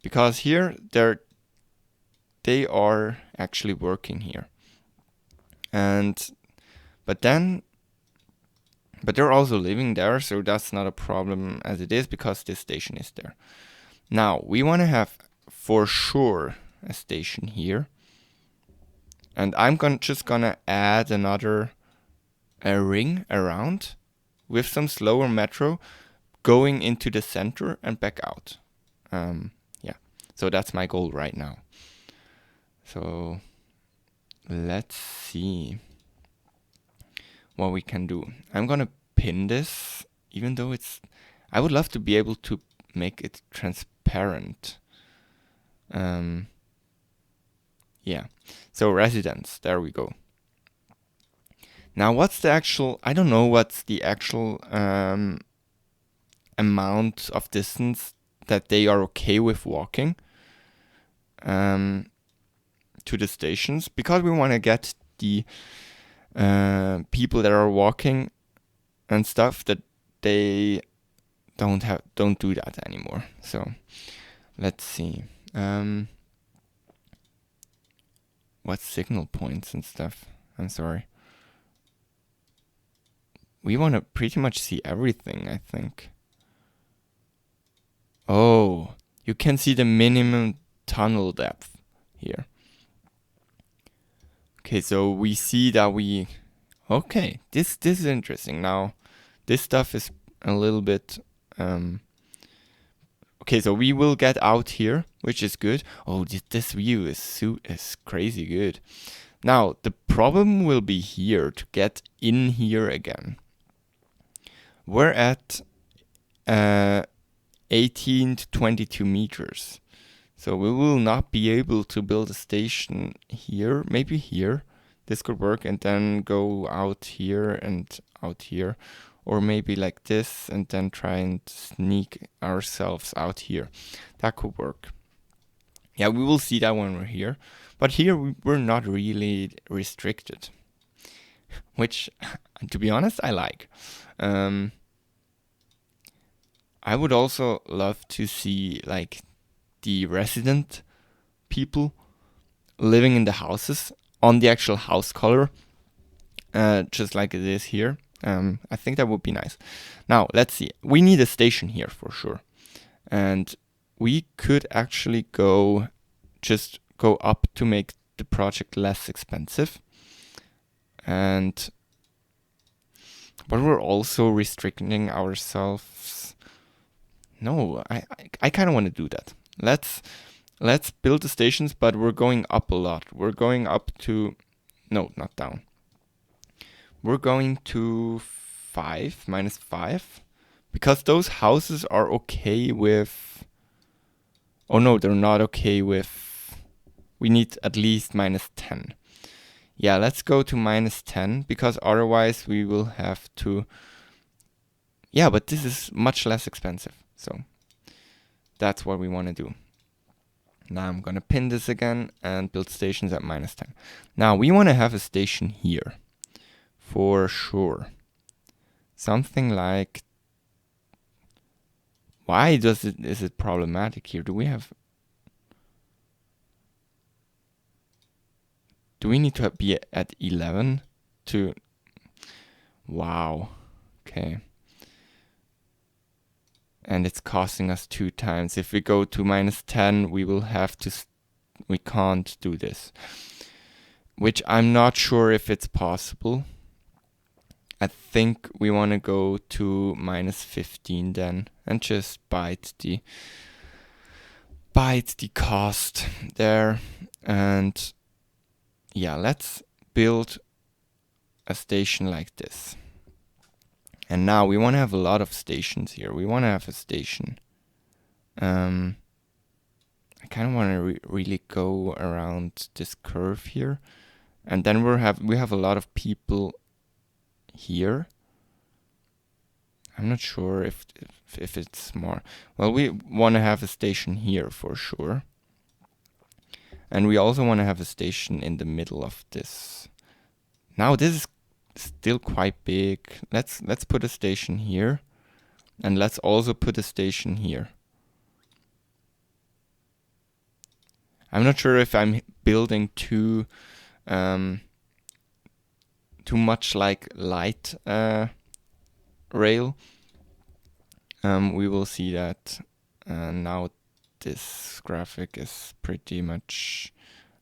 because here they are actually working here, but they're also living there, so that's not a problem as it is, because this station is there. Now we want to have for sure a station here, and I'm just gonna add another ring around with some slower metro going into the center and back out. Yeah, so that's my goal right now. So let's see what we can do. I'm gonna pin this, even though I would love to be able to make it transparent. Yeah, so residence, there we go. Now what's the actual, I don't know what's the actual amount of distance that they are okay with walking to the stations, because we want to get the people that are walking and stuff, that they don't do that anymore. So let's see. What signal points and stuff? I'm sorry. We want to pretty much see everything, I think. Oh, you can see the minimum tunnel depth here. Okay, so we see that okay, this is interesting. Now, this stuff is a little bit, okay, so we will get out here, which is good. Oh, this view is crazy good. Now, the problem will be here to get in here again. We're at 18 to 22 meters. So we will not be able to build a station here. Maybe here, this could work, and then go out here and out here. Or maybe like this, and then try and sneak ourselves out here. That could work. Yeah, we will see that when we're here. But here we're not really restricted. Which, to be honest, I like. I would also love to see like the resident people living in the houses on the actual house color, just like it is here. I think that would be nice. Now, let's see. We need a station here for sure. And we could actually just go up to make the project less expensive. But we're also restricting ourselves. No, I kind of want to do that. Let's build the stations, but we're going up a lot. We're going up to, no, not down. We're going to 5, -5, because those houses are okay with, oh no, they're not okay with, we need at least -10. Yeah, let's go to -10, because otherwise we will have to, yeah, but this is much less expensive. So that's what we want to do. Now I'm going to pin this again and build stations at -10. Now we want to have a station here for sure. Something like, why is it problematic here? Do we need to be at 11 to, wow, okay. And it's costing us 2 times. If we go to -10, we will have to, we can't do this. Which I'm not sure if it's possible. I think we want to go to -15 then, and just bite the cost there. And yeah, let's build a station like this. And now we want to have a lot of stations here. We want to have a station. I kind of want to really go around this curve here. And then we have a lot of people here. I'm not sure if it's more. Well, we want to have a station here for sure. And we also want to have a station in the middle of this. Now this is still quite big. Let's put a station here. And let's also put a station here. I'm not sure if I'm building too much like light rail. We will see that now this graphic is pretty much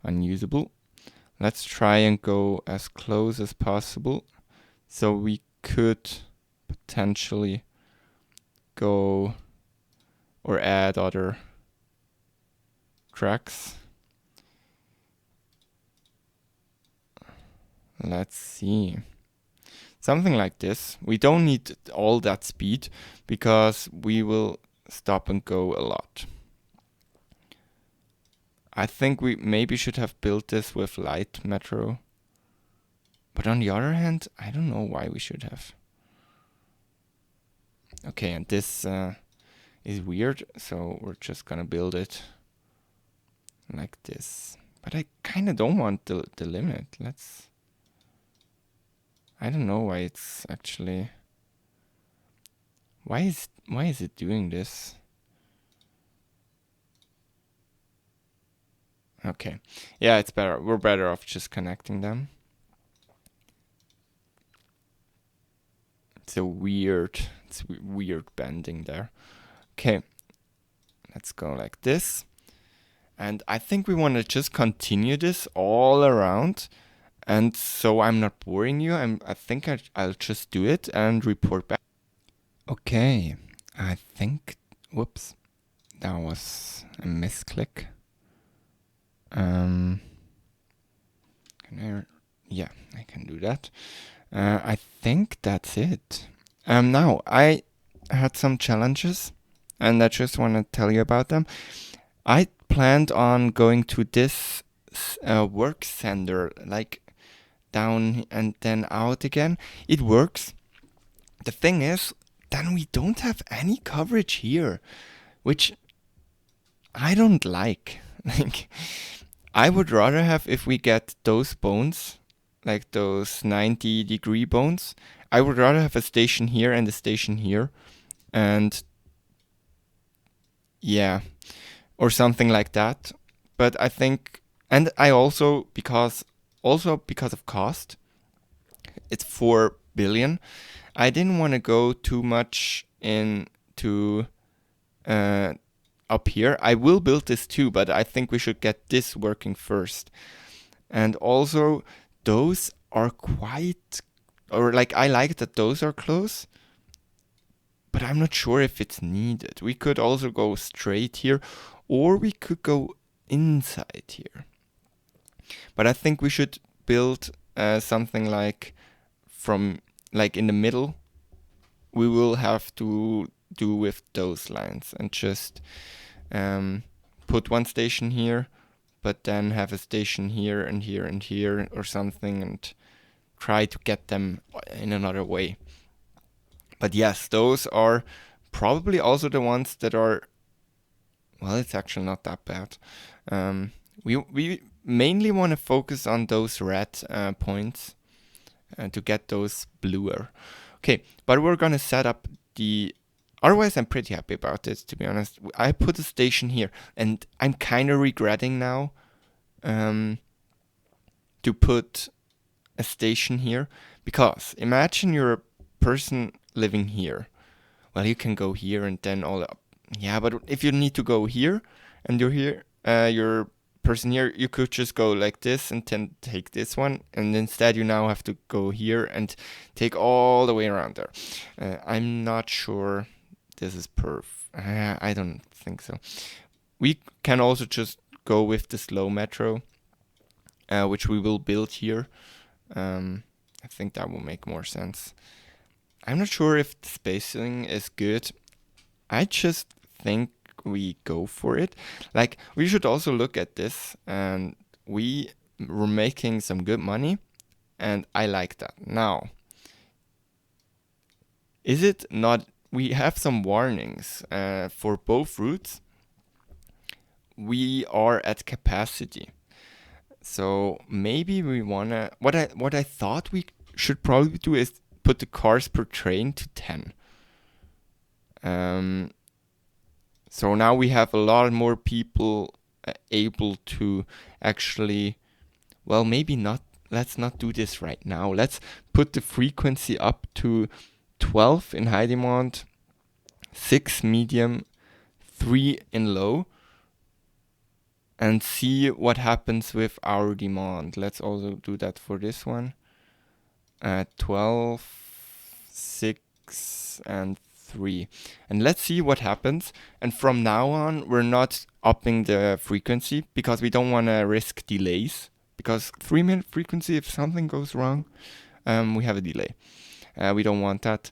unusable. Let's try and go as close as possible. So we could potentially go or add other tracks. Let's see. Something like this. We don't need all that speed because we will stop and go a lot. I think we maybe should have built this with light metro. But on the other hand, I don't know why we should have. Okay, and this is weird, so we're just gonna build it like this. But I kind of don't want the limit. I don't know why it's actually... Why is it doing this? Okay. Yeah, it's better. We're better off just connecting them. It's weird bending there. Okay. Let's go like this. And I think we want to just continue this all around. And so I'm not boring you. I think I'll just do it and report back. Okay, I think, whoops, that was a misclick. Yeah, I can do that. I think that's it. Now, I had some challenges and I just want to tell you about them. I planned on going to this work center, like down and then out again. It works. The thing is, then we don't have any coverage here, which I don't like. Like, I would rather have, if we get those bones, like those 90-degree bones, I would rather have a station here and a station here. And yeah, or something like that. But I think, and I also, because of cost, it's 4 billion. I didn't want to go too much into up here. I will build this too, but I think we should get this working first. And also, those are quite, or like, I like that those are close, but I'm not sure if it's needed. We could also go straight here, or we could go inside here. But I think we should build something like in the middle. We will have to do with those lines and just put one station here, but then have a station here and here and here or something, and try to get them in another way. But yes, those are probably also the ones that are, well, it's actually not that bad. We mainly want to focus on those red points to get those bluer. Okay, but we're gonna set up the... Otherwise, I'm pretty happy about this, to be honest. I put a station here, and I'm kind of regretting now to put a station here. Because imagine you're a person living here. Well, you can go here and then all up. Yeah, but if you need to go here, and you're here, you're person here, you could just go like this and then take this one, and instead you now have to go here and take all the way around there. I'm not sure this is I don't think so. We can also just go with the slow metro, which we will build here. I think that will make more sense. I'm not sure if the spacing is good. I just think we go for it. Like, we should also look at this, and we were making some good money, and I like that. Now, is it not? We have some warnings for both routes. We are at capacity. So maybe we wanna, what I thought we should probably do is put the cars per train to 10. So now we have a lot more people able to actually, well, maybe not, let's not do this right now. Let's put the frequency up to 12 in high demand, 6 medium, 3 in low, and see what happens with our demand. Let's also do that for this one. 12, 6, and 3. And let's see what happens. And from now on, we're not upping the frequency because we don't want to risk delays. Because 3-minute frequency, if something goes wrong, we have a delay. We don't want that.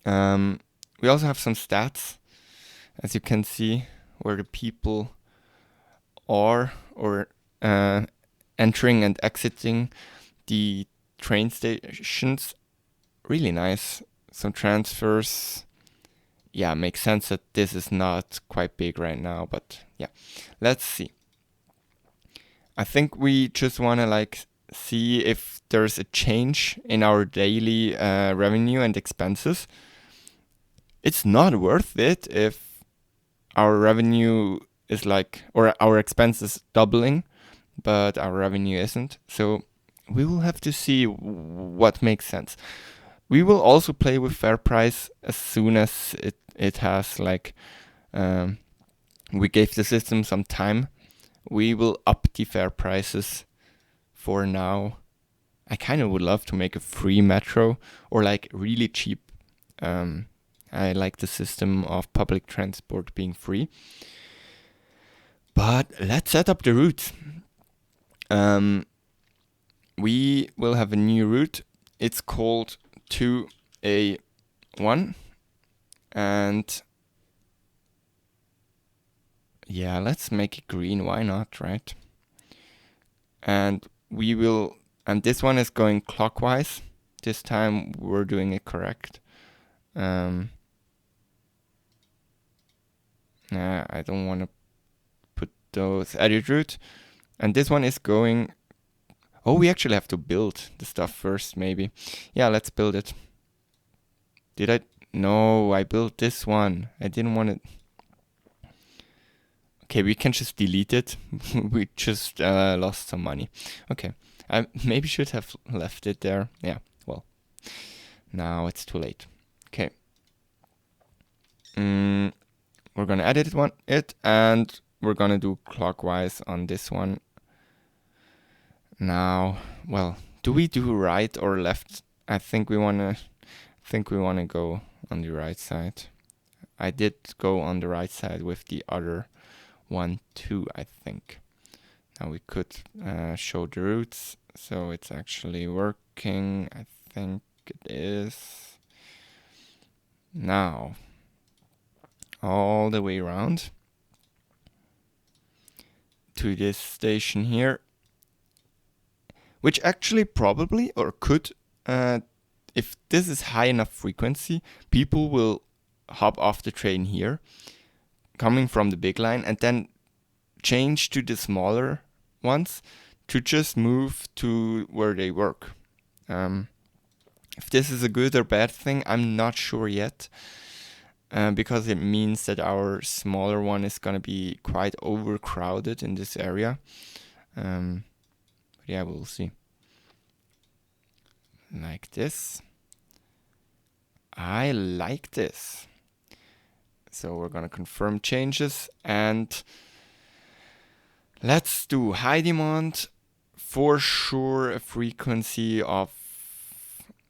We also have some stats, as you can see, where the people are or entering and exiting the train stations. Really nice. Some transfers. Yeah, makes sense that this is not quite big right now, but yeah, let's see. I think we just want to see if there's a change in our daily revenue and expenses. It's not worth it if our revenue is or our expenses doubling, but our revenue isn't. So we will have to see what makes sense. We will also play with fair price as soon as it has we gave the system some time. We will up the fair prices for now. I kind of would love to make a free metro or really cheap. I like the system of public transport being free. But let's set up the route. We will have a new route. It's called 2A1. And yeah, let's make it green. Why not, right? And this one is going clockwise. This time we're doing it correct. I don't want to put those edit route. And this one is going... Oh, we actually have to build the stuff first, maybe. Yeah, let's build it. Did I? No, I built this one. I didn't want it. Okay, we can just delete it. We just lost some money. Okay, I maybe should have left it there. Yeah, well, now it's too late. Okay. We're gonna edit it, and we're gonna do clockwise on this one. Now, well, do we do right or left? I think we wanna go on the right side. I did go on the right side with the other one too, I think. Now we could show the routes, so it's actually working. I think it is. Now, all the way around to this station here, which actually probably or could, if this is high enough frequency, people will hop off the train here, coming from the big line, and then change to the smaller ones to just move to where they work. If this is a good or bad thing, I'm not sure yet. Because it means that our smaller one is going to be quite overcrowded in this area. Yeah, we'll see. Like this. I like this. So we're going to confirm changes, and let's do high demand. For sure, a frequency of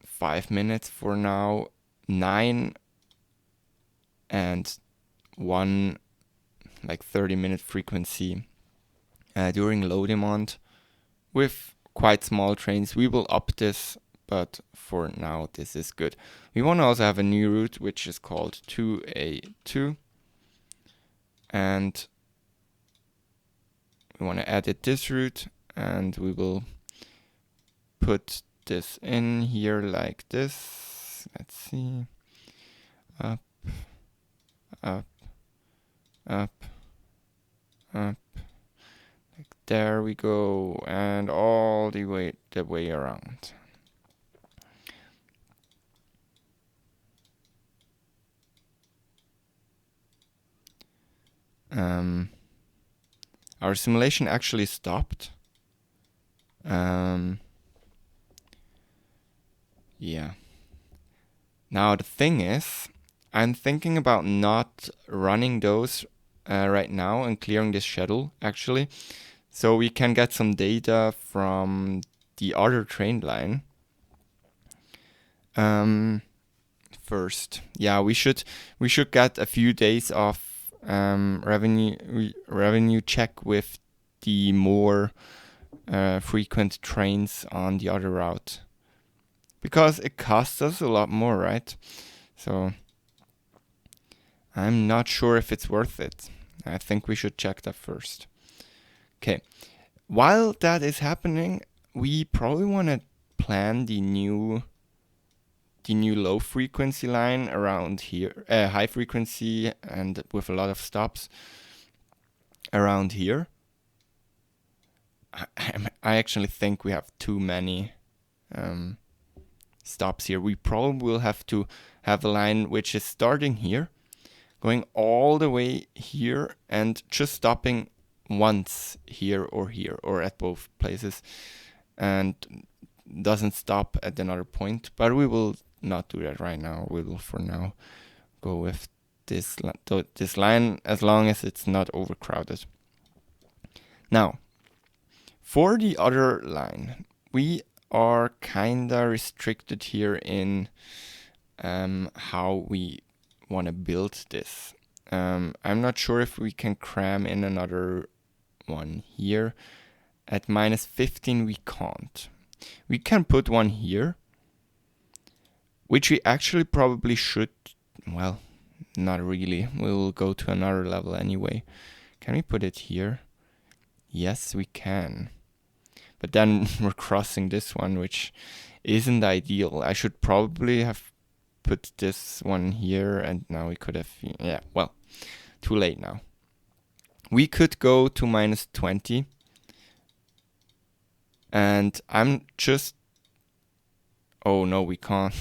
5 minutes for now, 9 and 1 30-minute frequency during low demand. With quite small trains, we will up this, but for now this is good. We want to also have a new route, which is called 2A2, and we want to edit this route, and we will put this in here like this. Let's see. Up, up, up, up. Like there we go, and all the way around. Our simulation actually stopped. Yeah. Now the thing is, I'm thinking about not running those right now and clearing this schedule actually, so we can get some data from the other train line. First, yeah, we should get a few days of revenue check with the more frequent trains on the other route, because it costs us a lot more, right? So I'm not sure if it's worth it. I think we should check that first. Okay, while that is happening, we probably want to plan the new low frequency line around here, high frequency and with a lot of stops around here. I actually think we have too many stops here. We probably will have to have a line which is starting here, going all the way here, and just stopping once here or at both places, and doesn't stop at another point. But we will not do that right now. We will for now go with this line as long as it's not overcrowded. Now, for the other line, we are kinda restricted here in how we want to build this. I'm not sure if we can cram in another one here. At -15 we can't. We can put one here, which we actually probably should. Well, not really. We'll go to another level anyway. Can we put it here? Yes, we can. But then we're crossing this one, which isn't ideal. I should probably have put this one here, and now we could have, yeah, well, too late now. We could go to -20, and I'm just, oh no, we can't.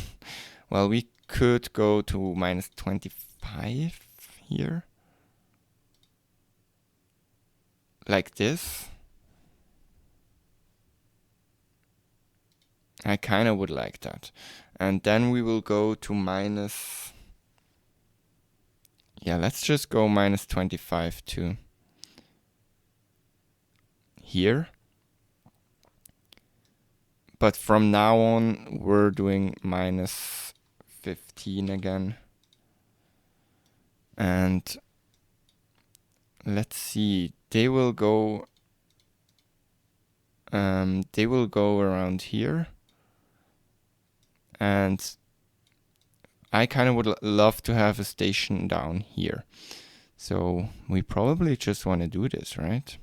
Well, we could go to -25 here, like this. I kind of would like that. And then we will go to yeah, let's just go -25 to here. But from now on, we're doing -15 again. And let's see, they will go around here. And I kind of would love to have a station down here. So we probably just want to do this, right?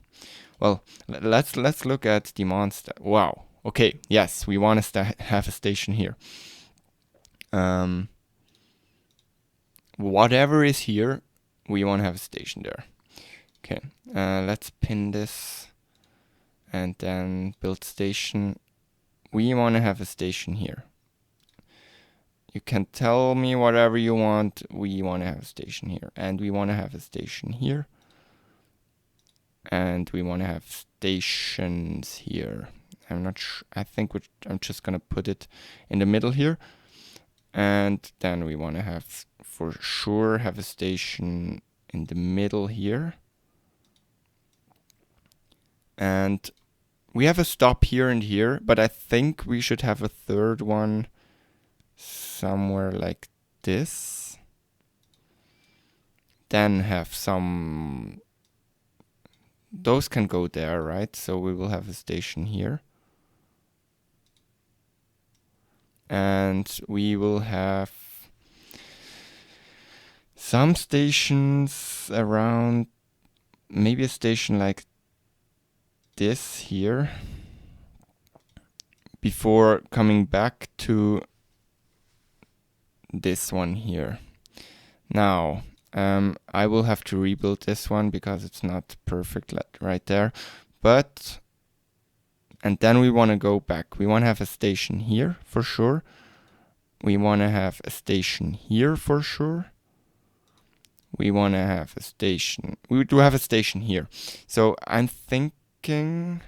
Well, let's look at the monster. Wow. Okay, yes, we want to have a station here. Whatever is here, we want to have a station there. Okay, let's pin this and then build station. We want to have a station here. You can tell me whatever you want. We want to have a station here, and we want to have a station here, and we want to have stations here. I'm not sure. I think I'm just gonna put it in the middle here, and then we want to have for sure have a station in the middle here, and we have a stop here and here, but I think we should have a third one somewhere like this. Then have some, those can go there, right? So we will have a station here. And we will have some stations around, maybe a station like this here, before coming back to this one here. Now, I will have to rebuild this one because it's not perfect right there. But, and then we want to go back. We want to have a station here for sure. We want to have a station here for sure. We want to have a station. We do have a station here. So I'm thinking,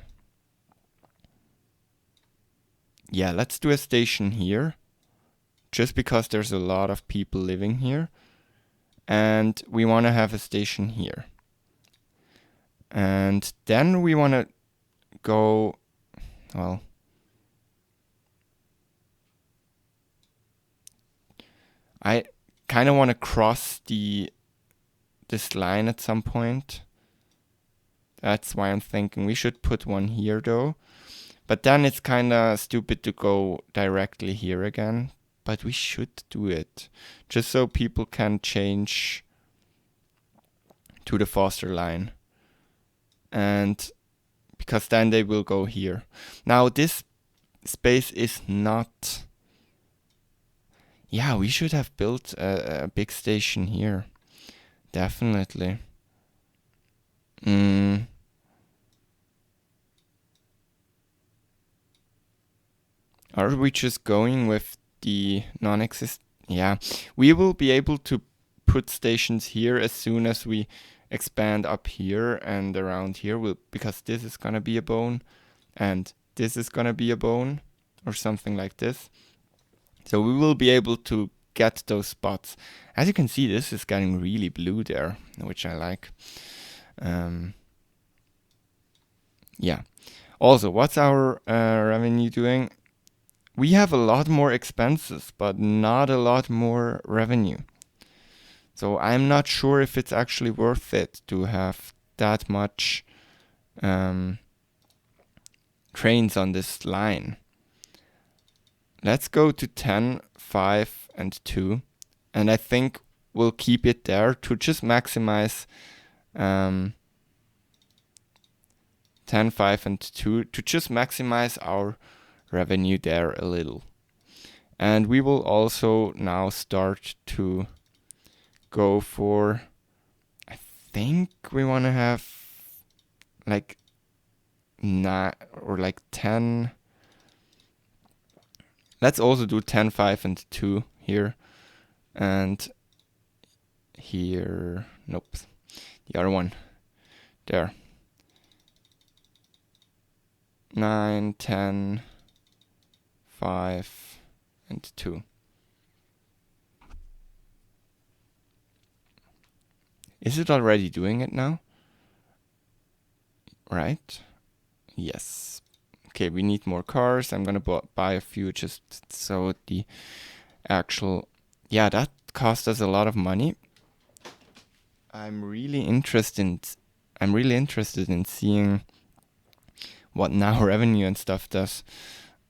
yeah, let's do a station here. Just because there's a lot of people living here. And we want to have a station here. And then we want to go, well, I kind of want to cross this line at some point. That's why I'm thinking we should put one here though. But then it's kind of stupid to go directly here again. But we should do it. Just so people can change to the faster line. And because then they will go here. Now this space is not... Yeah, we should have built a big station here. Definitely. Are we just going with the non-existent? Yeah, we will be able to put stations here as soon as we expand up here and around here, because this is gonna be a bone and this is gonna be a bone or something like this. So we will be able to get those spots. As you can see, this is getting really blue there, which I like. Yeah. Also, what's our revenue doing? We have a lot more expenses, but not a lot more revenue. So I'm not sure if it's actually worth it to have that much trains on this line. Let's go to 10, 5, and 2. And I think we'll keep it there to just maximize 10, 5, and 2 to just maximize our revenue there a little. And we will also now start to go for, I think we want to have like 9 or like 10. Let's also do 10, 5, and 2 here. And here, nope, the other one, there. 9, 10, 5, and 2. Is it already doing it now? Right? Yes. Okay, we need more cars. I'm gonna buy a few just so the actual... Yeah, that cost us a lot of money. I'm really interested in seeing what now revenue and stuff does.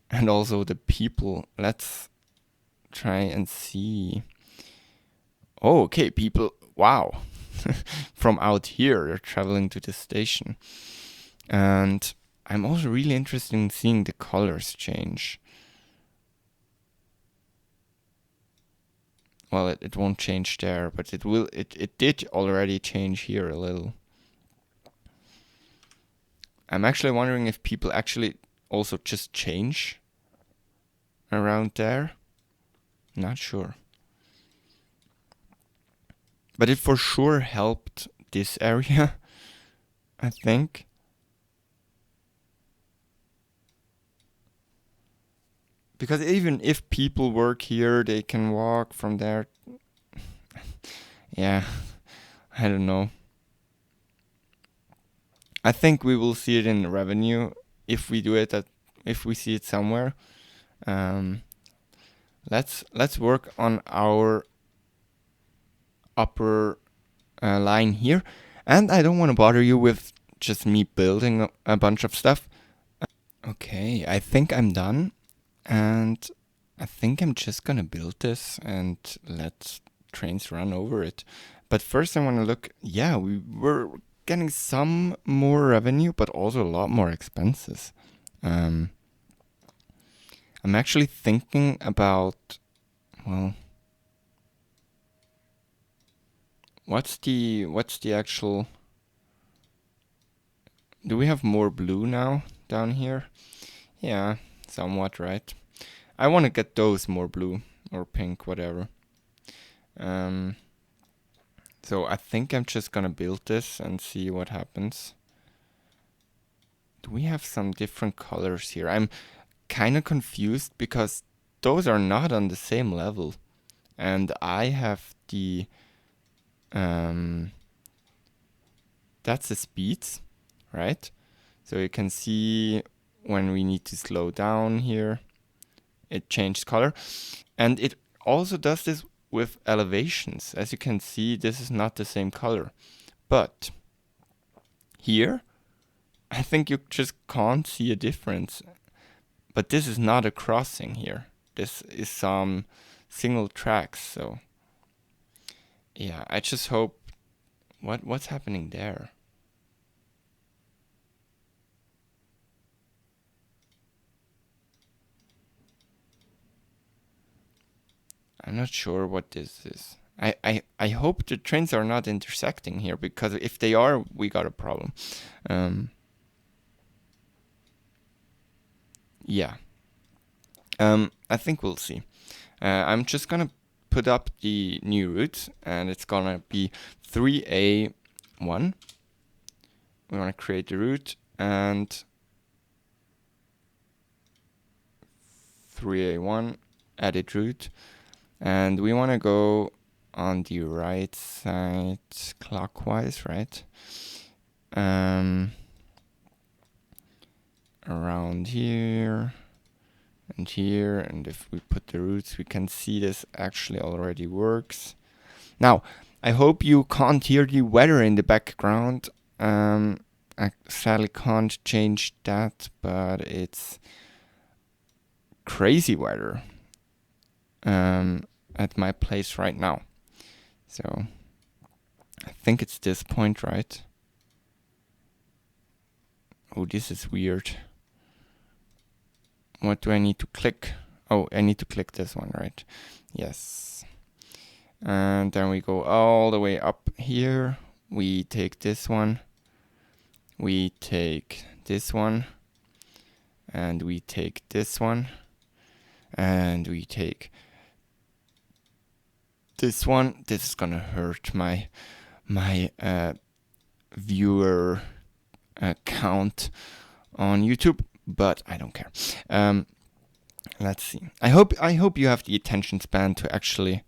And also the people. Let's try and see. Oh, okay, people. Wow. From out here, they're traveling to the station. And I'm also really interested in seeing the colors change. Well, it won't change there, but it will. It did already change here a little. I'm actually wondering if people actually also just change around there. Not sure. But it for sure helped this area, I think. Because even if people work here, they can walk from there. Yeah, I don't know. I think we will see it in revenue if we do it if we see it somewhere. Let's work on our upper line here, and I don't want to bother you with just me building a bunch of stuff. Okay, I think I'm done, and I think I'm just gonna build this and let trains run over it. But first I want to look. Yeah, we were getting some more revenue, but also a lot more expenses. I'm actually thinking about, well, what's the actual... Do we have more blue now down here? Yeah, somewhat, right? I want to get those more blue or pink, whatever. So I think I'm just gonna build this and see what happens. Do we have some different colors here? I'm kind of confused because those are not on the same level. And I have the... that's the speeds, right? So you can see when we need to slow down here, it changed color. And it also does this with elevations. As you can see, this is not the same color. But here, I think you just can't see a difference. But this is not a crossing here. This is some single tracks. So yeah, I just hope... What's happening there? I'm not sure what this is. I hope the trains are not intersecting here, because if they are, we got a problem. Yeah. I think we'll see. I'm just gonna put up the new route, and it's gonna be 3A1. We wanna create the route, and 3A1, edit route. And we want to go on the right side clockwise, right? Around here and here. And if we put the routes, we can see this actually already works. Now, I hope you can't hear the weather in the background. I sadly can't change that, but it's crazy weather at my place right now. So I think it's this point, right? Oh, this is weird. What do I need to click? Oh, I need to click this one, right? Yes. And then we go all the way up here. We take this one. We take this one. And we take this one. And we take this one. This is gonna hurt my viewer count on YouTube, but I don't care. Let's see. I hope you have the attention span to actually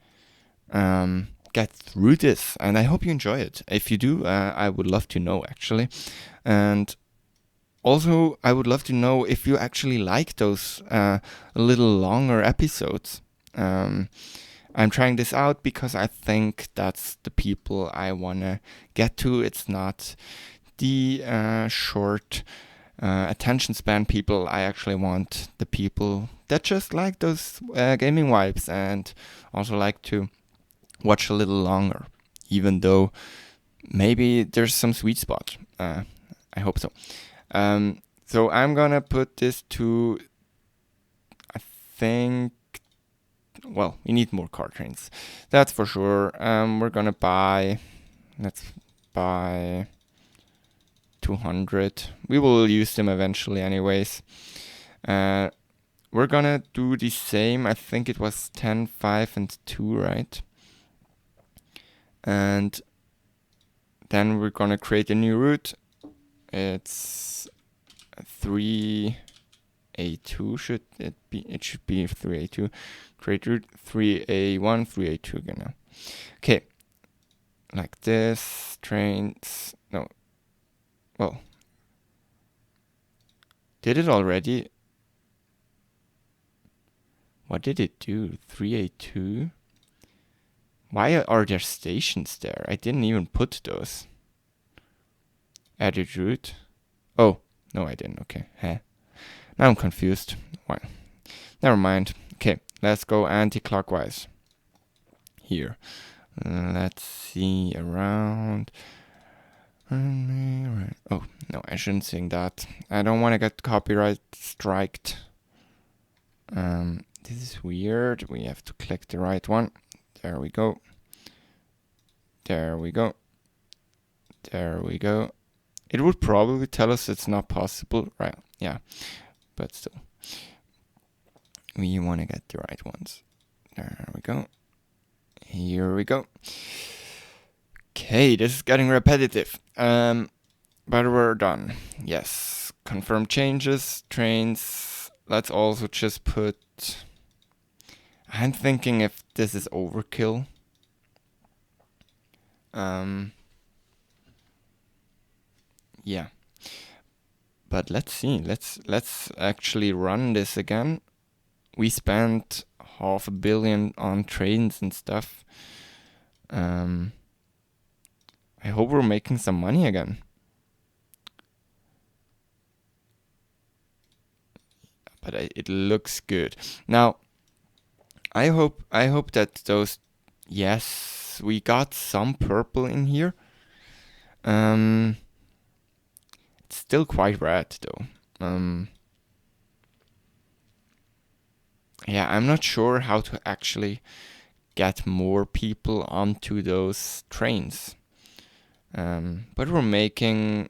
get through this, and I hope you enjoy it. If you do, I would love to know, actually. And also, I would love to know if you actually like those a little longer episodes. I'm trying this out because I think that's the people I want to get to. It's not the short attention span people. I actually want the people that just like those gaming vibes and also like to watch a little longer, even though maybe there's some sweet spot. I hope so. So I'm gonna put this to, I think, well, we need more car trains. That's for sure. We're gonna buy, let's buy 200. We will use them eventually anyways. We're gonna do the same. I think it was 10, 5, and 2, right? And then we're gonna create a new route. It's 3A2 should it be? It should be 3A2. Create route 3A1, 3A2 again now. Okay, like this. Trains. No. Well, did it already? What did it do? 3A2? Why are there stations there? I didn't even put those. Edit route. Oh, no, I didn't. Okay. Huh. Now I'm confused. Why? Never mind. Okay, let's go anti-clockwise. Here. Let's see around. Oh, no, I shouldn't sing that. I don't want to get copyright striked. This is weird. We have to click the right one. There we go. There we go. There we go. It would probably tell us it's not possible, right? Yeah, but still. We want to get the right ones. There we go. Here we go. Okay, this is getting repetitive. But we're done. Yes. Confirm changes, trains. Let's also just put... I'm thinking if this is overkill. Yeah. But let's see. Let's actually run this again. We spent $500 million on trains and stuff. I hope we're making some money again. But it looks good. Now, I hope that those... Yes, we got some purple in here. It's still quite red though. Yeah, I'm not sure how to actually get more people onto those trains. But we're making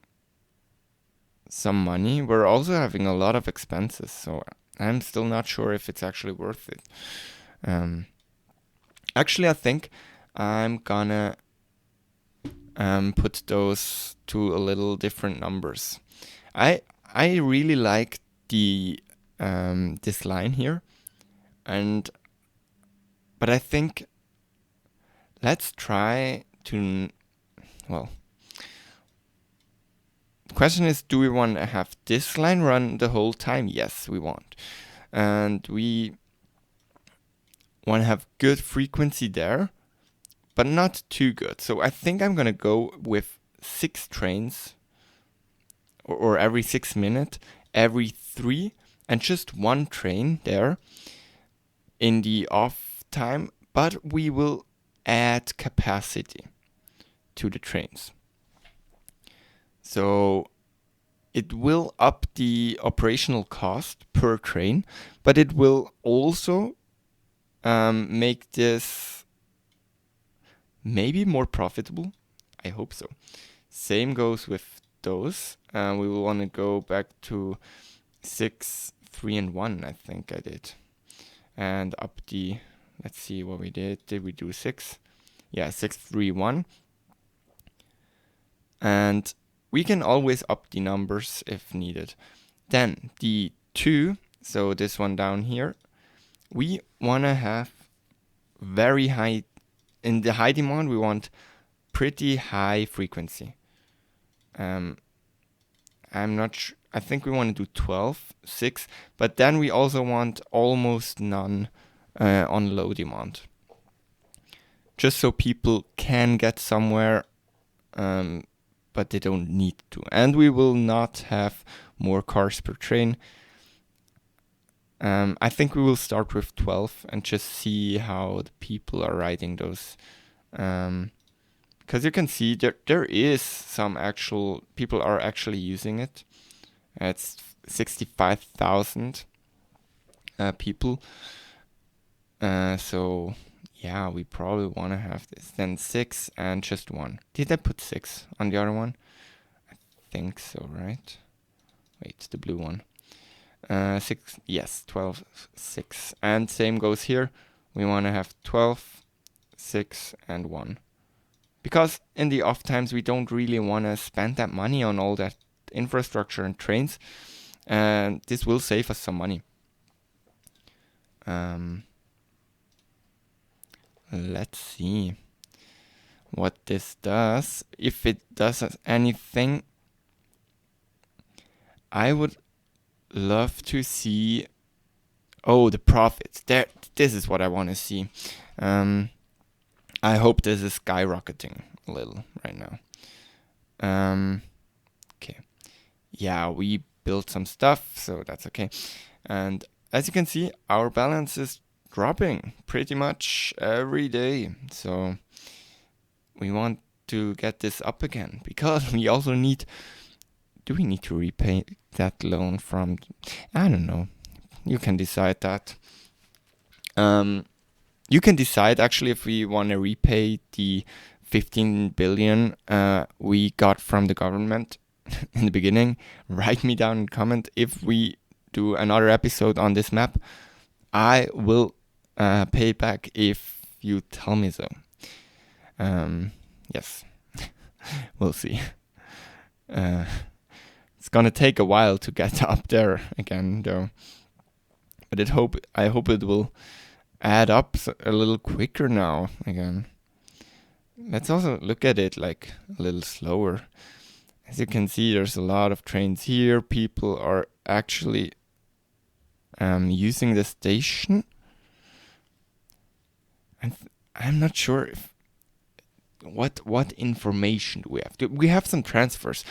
some money. We're also having a lot of expenses, so I'm still not sure if it's actually worth it. Actually, I think I'm gonna put those to a little different numbers. I really like the this line here, but I think let's try to, well, the question is, do we want to have this line run the whole time? Yes, we want. And we want to have good frequency there, but not too good. So I think I'm going to go with 6 trains, or every 6 minutes, every 3, and just 1 train there in the off time, but we will add capacity to the trains. So it will up the operational cost per train, but it will also make this maybe more profitable. I hope so. Same goes with those. We will want to go back to 6, 3, and 1, I think I did. And up the, let's see what we did. Did we do 6? Yeah, 6, 3, 1. And we can always up the numbers if needed. Then the 2, so this one down here, we want to have very high, in the high demand, we want pretty high frequency. I'm not sure, I think we want to do 12, 6, but then we also want almost none on low demand. Just so people can get somewhere, but they don't need to. And we will not have more cars per train. I think we will start with 12 and just see how the people are riding those. Because you can see there is some actual, people are actually using it. It's 65,000 people. So yeah, we probably want to have this. Then 6 and just 1. Did I put 6 on the other one? I think so, right? Wait, the blue one. 6, yes, 12, 6. And same goes here. We want to have 12, 6, and 1. Because in the off times, we don't really want to spend that money on all that infrastructure and trains. And this will save us some money. Let's see what this does. If it does anything, I would love to see, the profits. This is what I want to see. I hope this is skyrocketing a little right now. Okay. Yeah, we built some stuff, so that's okay. And as you can see, our balance is dropping pretty much every day. So we want to get this up again, because we also need... Do we need to repay that loan from... I don't know. You can decide that. You can decide actually if we want to repay the 15 billion we got from the government in the beginning. Write me down in comment if we do another episode on this map. I will pay back if you tell me so. Yes, we'll see. It's gonna take a while to get up there again, though. But I hope it will add up a little quicker now again. Let's also look at it like a little slower. As you can see, there's a lot of trains here. People are actually using the station. And I'm not sure if what information do we have. We have some transfers,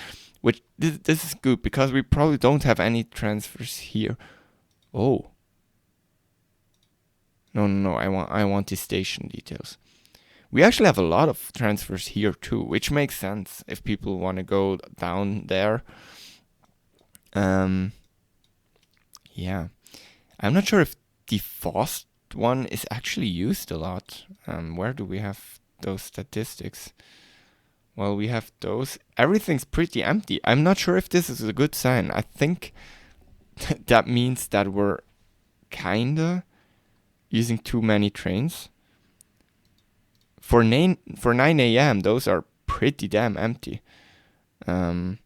which this is good because we probably don't have any transfers here. Oh. No, I want the station details. We actually have a lot of transfers here too, which makes sense if people want to go down there. Yeah. I'm not sure if the fast one is actually used a lot. Where do we have those statistics? Well, we have those. Everything's pretty empty. I'm not sure if this is a good sign. I think that means that we're kinda using too many trains. For 9 a.m., those are pretty damn empty. All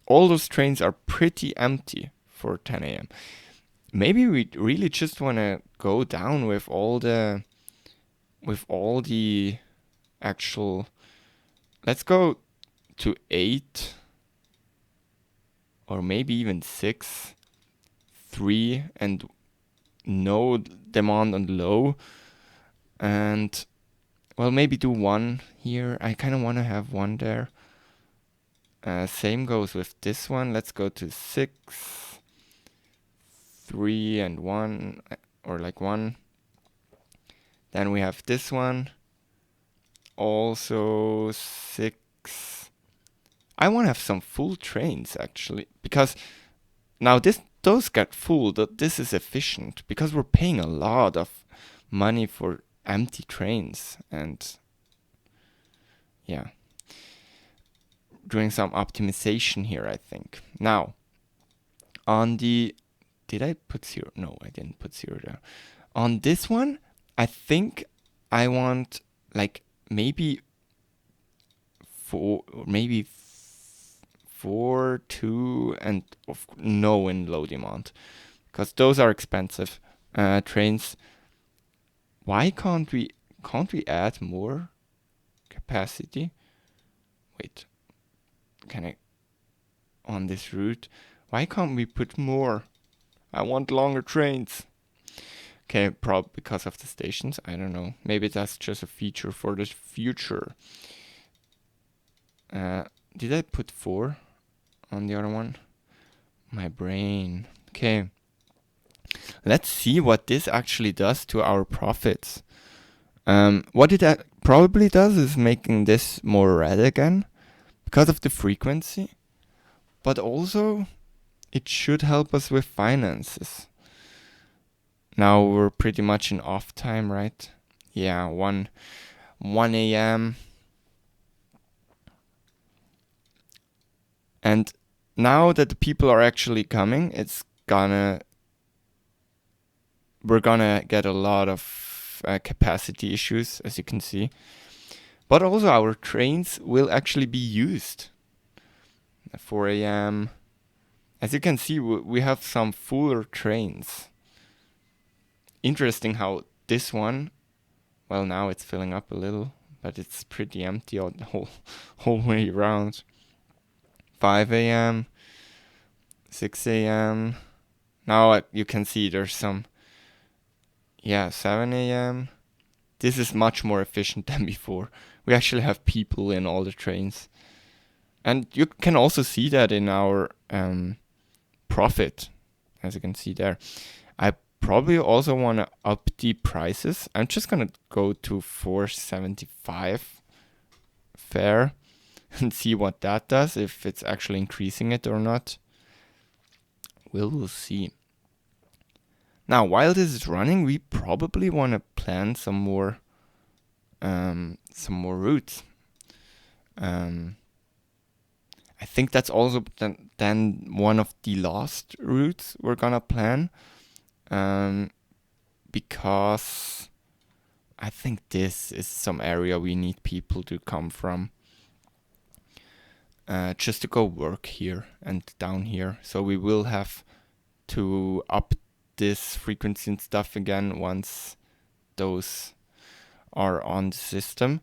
those trains are pretty empty for 10 a.m. Maybe we really just want to go down with all the actual. Let's go to 8 or maybe even 6, 3, and no demand on low, and well, maybe do 1 here. I kind of want to have 1 there. Same goes with this one. Let's go to 6, 3, and 1, or like 1. Then we have this one, also 6. I want to have some full trains actually, because now those get full. This is efficient because we're paying a lot of money for empty trains, and yeah, doing some optimization here, I think. Now, on the, did I put 0? No, I didn't put 0 there. On this one, I think I want like maybe 4, maybe 4, 2, and no in low demand, because those are expensive trains. Why can't we add more capacity? Wait, can I on this route? Why can't we put more? I want longer trains. Okay, probably because of the stations. I don't know. Maybe that's just a feature for the future. Did I put 4 on the other one? My brain. Okay. Let's see what this actually does to our profits. What it probably does is making this more red again because of the frequency. But also, it should help us with finances. Now we're pretty much in off time, right? Yeah, 1 a.m. And now that the people are actually coming, we're gonna get a lot of capacity issues, as you can see. But also our trains will actually be used. 4 a.m. As you can see, we have some fuller trains. Interesting how this one, well, now it's filling up a little, but it's pretty empty all the whole way around. 5 a.m., 6 a.m. Now you can see there's some, 7 a.m. This is much more efficient than before. We actually have people in all the trains. And you can also see that in our profit, as you can see there. I probably also want to up the prices. I'm just going to go to 475 fare and see what that does, if it's actually increasing it or not. We'll see. Now, while this is running, we probably want to plan some more some more routes. I think that's also then one of the last routes we're gonna plan, because I think this is some area we need people to come from, just to go work here and down here. So we will have to up this frequency and stuff again once those are on the system.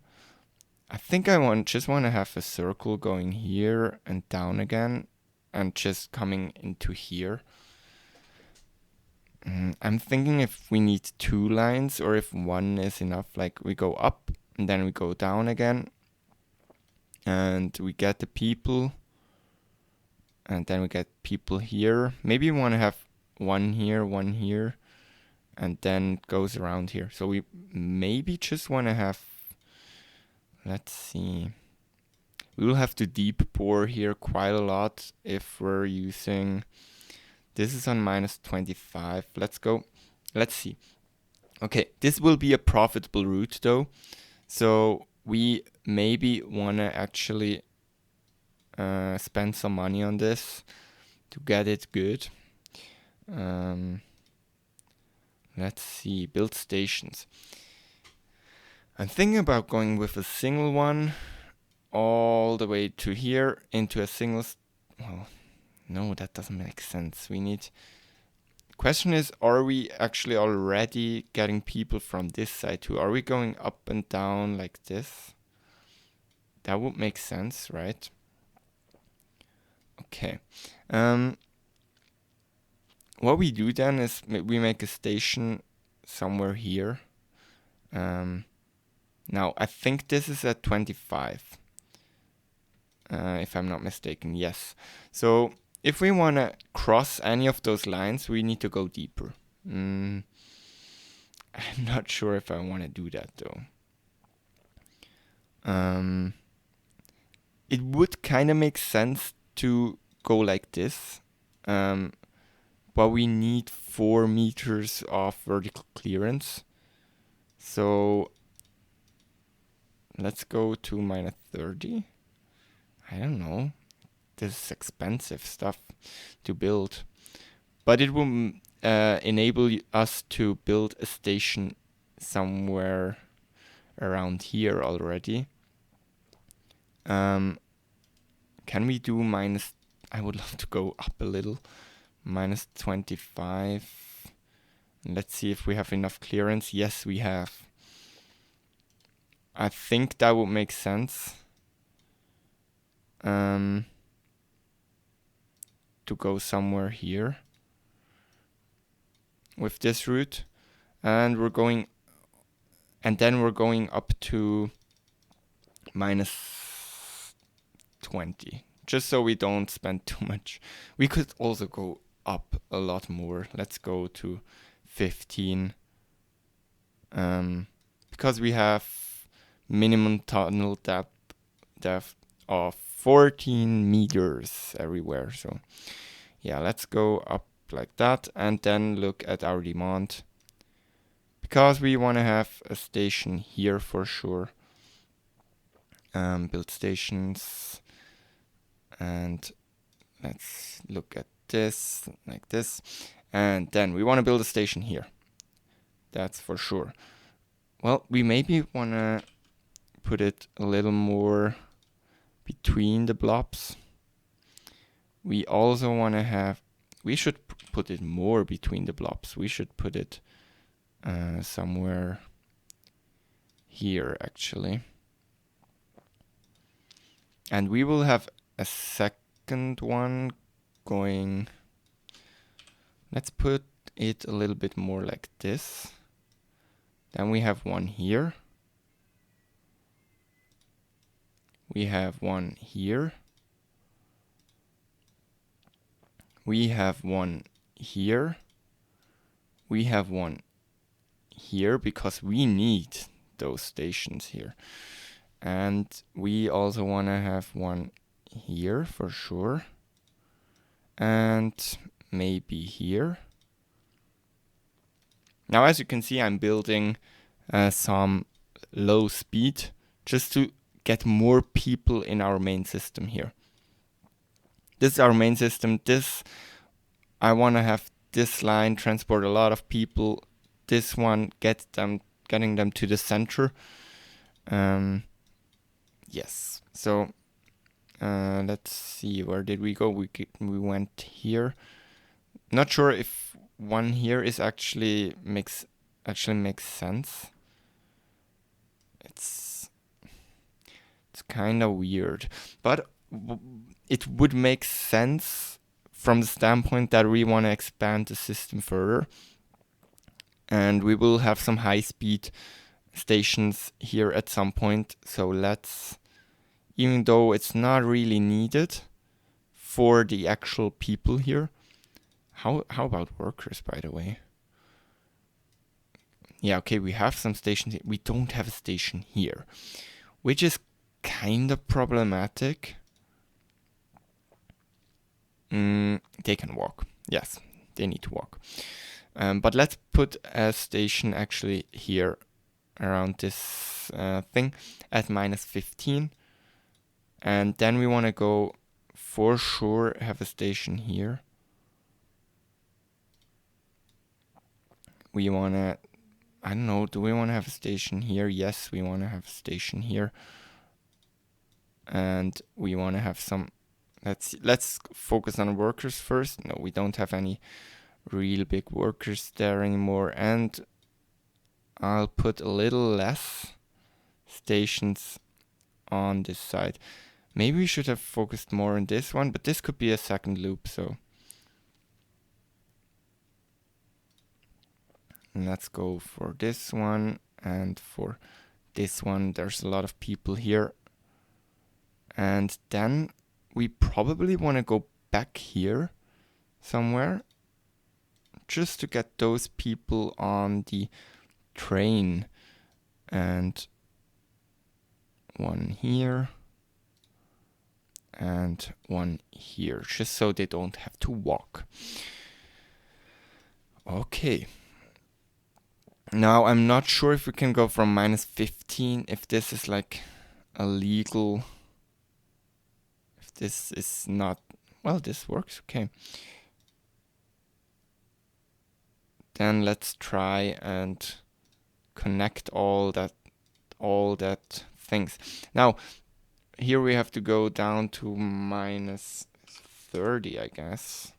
I think I just want to have a circle going here and down again and just coming into here. I'm thinking if we need 2 lines or if one is enough, like we go up and then we go down again and we get the people and then we get people here. Maybe we want to have one here, and then it goes around here. So we maybe just want to have, let's see, we will have to deep bore here quite a lot if we're using, this is on -25. Let's see. Okay, this will be a profitable route though. So we maybe want to actually spend some money on this to get it good. Let's see, build stations. I'm thinking about going with a single one all the way to here into a single, well, no, that doesn't make sense. We need, question is, are we actually already getting people from this side too? Are we going up and down like this? That would make sense, right? Okay. What we do then is we make a station somewhere here. Now, I think this is at 25. If I'm not mistaken, yes. So if we want to cross any of those lines, we need to go deeper. I'm not sure if I want to do that though. It would kind of make sense to go like this, but we need 4 meters of vertical clearance. So let's go to -30. I don't know. This is expensive stuff to build, but it will enable us to build a station somewhere around here already. Can we do minus? I would love to go up a little. -25. Let's see if we have enough clearance. Yes, we have. I think that would make sense. To go somewhere here with this route, and then we're going up to -20, just so we don't spend too much. We could also go up a lot more. Let's go to 15, because we have minimum tunnel depth of 14 meters everywhere. So yeah, let's go up like that and then look at our demand, because we want to have a station here for sure. Build stations, and let's look at this like this, and then we want to build a station here. That's for sure. Well, we maybe want to put it a little more between the blobs. We also want to have, we should put it more between the blobs. We should put it somewhere here actually. And we will have a second one going, let's put it a little bit more like this. Then we have one here. We have one here. We have one here. We have one here because we need those stations here. And we also want to have one here for sure. And maybe here. Now, as you can see, I'm building some low speed just to get more people in our main system here. This is our main system. I want to have this line transport a lot of people. This one getting them to the center. Yes. So let's see, where did we go? We went here. Not sure if one here is actually makes sense. It's kind of weird, but it would make sense from the standpoint that we want to expand the system further, and we will have some high-speed stations here at some point. So let's, even though it's not really needed for the actual people here. How about workers, by the way? Yeah, okay, we have some stations here. We don't have a station here, which is kind of problematic. They can walk. Yes, they need to walk. But let's put a station actually here around this thing at -15. And then we want to go for sure have a station here. We want to, I don't know, do we want to have a station here? Yes, we want to have a station here. And we want to have some, let's focus on workers first. No, we don't have any real big workers there anymore. And I'll put a little less stations on this side. Maybe we should have focused more on this one, but this could be a second loop, so. And let's go for this one, and for this one, there's a lot of people here. And then we probably want to go back here somewhere, just to get those people on the train. And one here. And one here, just so they don't have to walk. Okay. Now, I'm not sure if we can go from -15, if this is like a legal, if this is not, well, this works, okay. Then let's try and connect all that things. Now, here we have to go down to -30, I guess.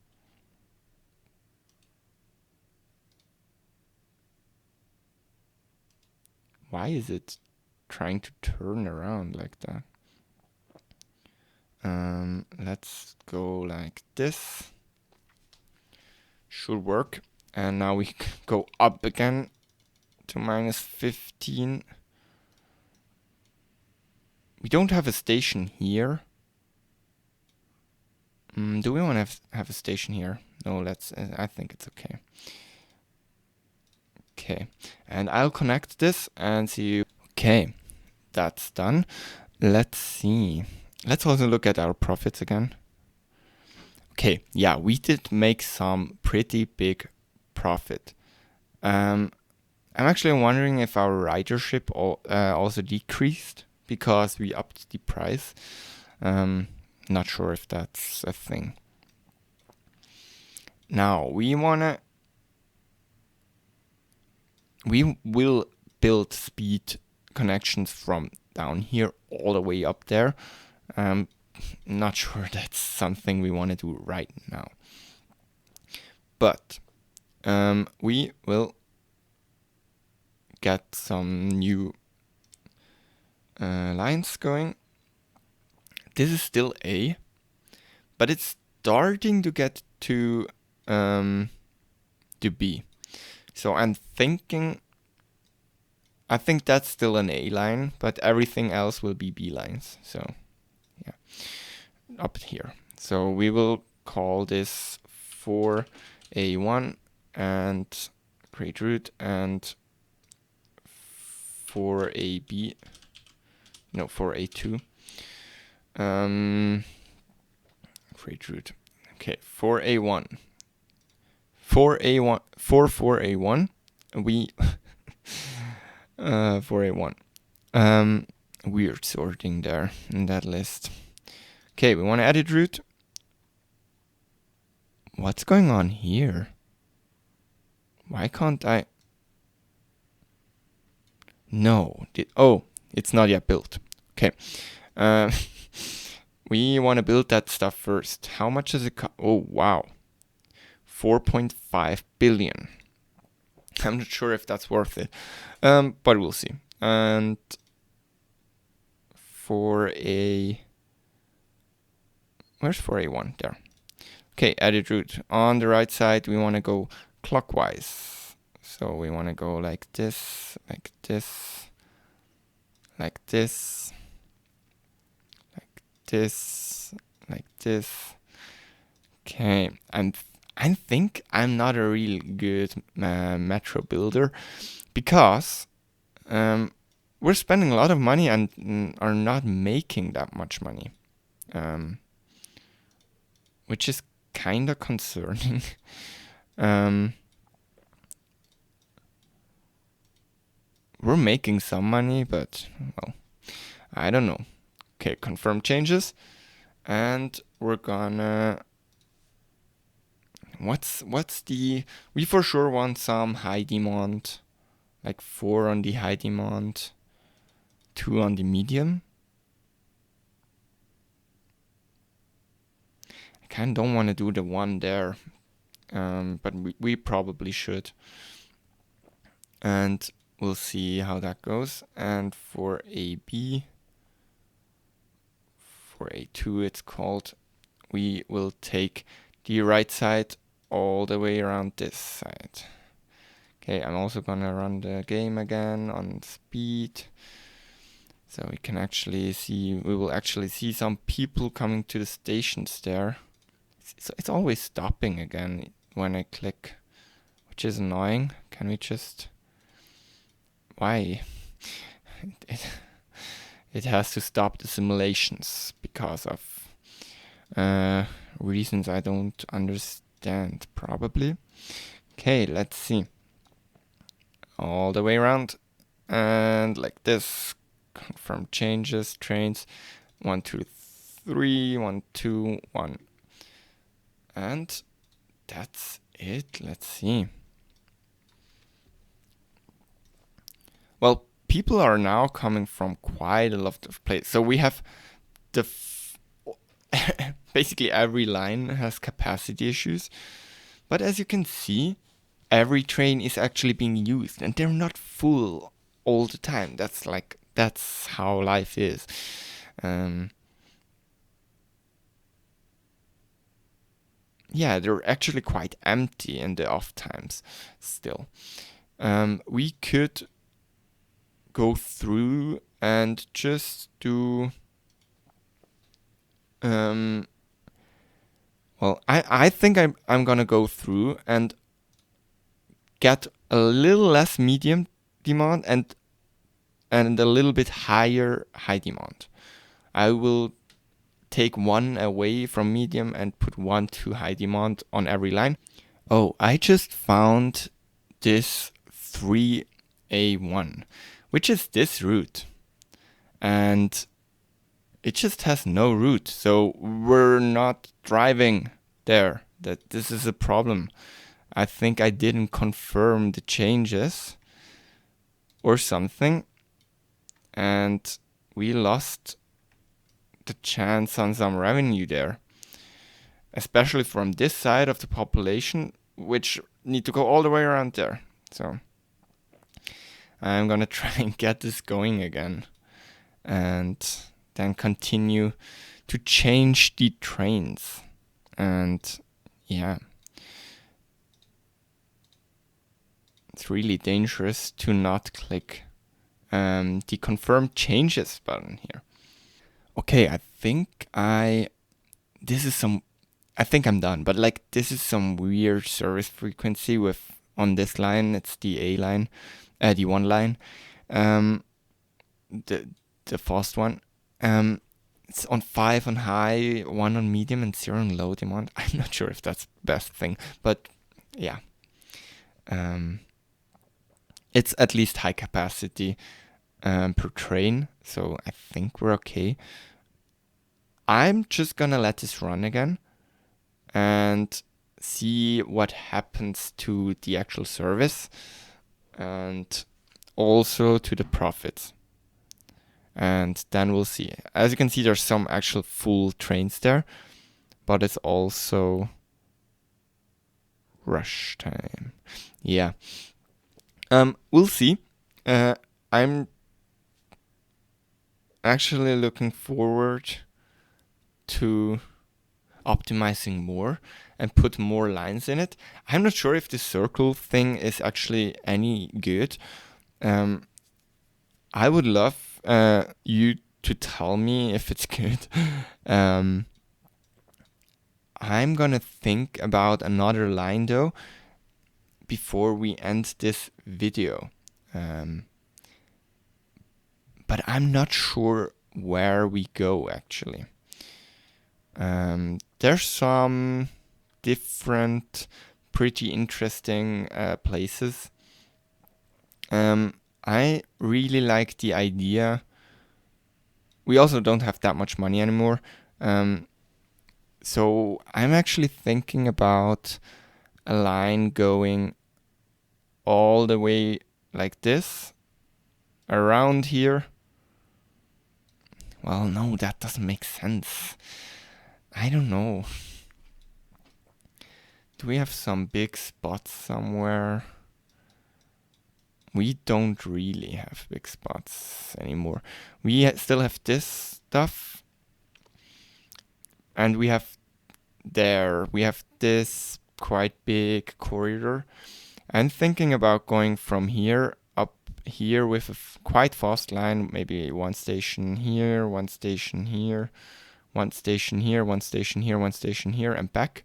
Why is it trying to turn around like that? Let's go like this. Should work. And now we go up again to -15. We don't have a station here. Do we want to have a station here? No, I think it's okay. Okay, and I'll connect this and see you. Okay, that's done. Let's see. Let's also look at our profits again. Okay, yeah, we did make some pretty big profit. I'm actually wondering if our ridership also decreased because we upped the price. Not sure if that's a thing. Now, we will build speed connections from down here all the way up there. Not sure that's something we want to do right now. But we will get some new lines going. This is still A, but it's starting to get to B. So I think that's still an A line, but everything else will be B lines. So yeah, up here. So we will call this 4A1 and create route, and 4A2. Create route. Okay, 4A1. 4A1. We 4A1. Weird sorting there in that list. Okay, we want to edit route. What's going on here? Why can't I? No. Oh, it's not yet built. Okay. We want to build that stuff first. How much does it cost? Oh, wow. 4.5 billion. I'm not sure if that's worth it. But we'll see. And for a... Where's 4A1? There. Okay, edit route. On the right side, we want to go clockwise. So we want to go like this, like this, like this, like this, like this. Okay, I think I'm not a really good metro builder because we're spending a lot of money and are not making that much money, which is kind of concerning. We're making some money, but, well, I don't know. Okay, confirm changes. And we're gonna... What's the... We for sure want some high demand. Like 4 on the high demand. 2 on the medium. I kind of don't want to do the 1 there. But we probably should. And we'll see how that goes. And for AB... For A2 it's called, we will take the right side all the way around this side. Okay, I'm also gonna run the game again on speed. So we can actually see, we will actually see some people coming to the stations there. It's always stopping again when I click, which is annoying. Can we just... Why? It has to stop the simulations because of reasons I don't understand, probably. Okay, let's see. All the way around. And like this. Confirm changes, trains. 1, 2, 3, 1, 2, 1. And that's it. Let's see. Well, people are now coming from quite a lot of places. So we have the... basically every line has capacity issues. But as you can see, every train is actually being used. And they're not full all the time. That's how life is. Yeah, they're actually quite empty in the off times still. We could go through and just do... well, I think I'm gonna go through and get a little less medium demand and a little bit higher high demand. I will take 1 away from medium and put 1 to high demand on every line. Oh, I just found this 3A1, which is this route. And it just has no route, so we're not driving there. This is a problem. I think I didn't confirm the changes or something, and we lost the chance on some revenue there, especially from this side of the population, which need to go all the way around there. So I'm gonna try and get this going again, and then continue to change the trains. And yeah, it's really dangerous to not click the confirm changes button here. Okay, I think I'm done, but like this is some weird service frequency with on this line. It's the A line, the 1 line, the fast one. It's on 5 on high, 1 on medium, and 0 on low demand. I'm not sure if that's the best thing, but yeah. It's at least high capacity. per train, so I think we're okay. I'm just gonna let this run again and see what happens to the actual service and also to the profits. And then we'll see. As you can see, there's some actual full trains there, but it's also rush time. Yeah. We'll see. I'm actually looking forward to optimizing more and put more lines in it. I'm not sure if the circle thing is actually any good. I would love you to tell me if it's good. I'm gonna think about another line though before we end this video. But I'm not sure where we go actually. There's some different, pretty interesting places. I really like the idea. We also don't have that much money anymore. So I'm actually thinking about a line going all the way like this, around here. Well, no, that doesn't make sense. I don't know. Do we have some big spots somewhere? We don't really have big spots anymore. We still have this stuff. And we have this quite big corridor. I'm thinking about going from here up here with a quite fast line, maybe one station here, one station here, one station here, one station here, one station here, and back.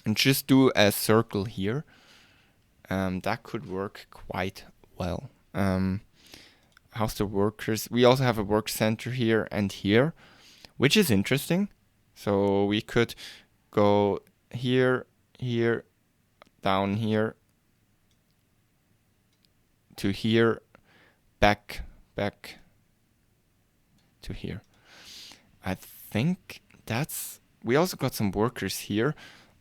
And just do a circle here. That could work quite well. How's the workers? We also have a work center here and here, which is interesting. So we could go here, here, down here, to here, back to here. I think that's... We also got some workers here,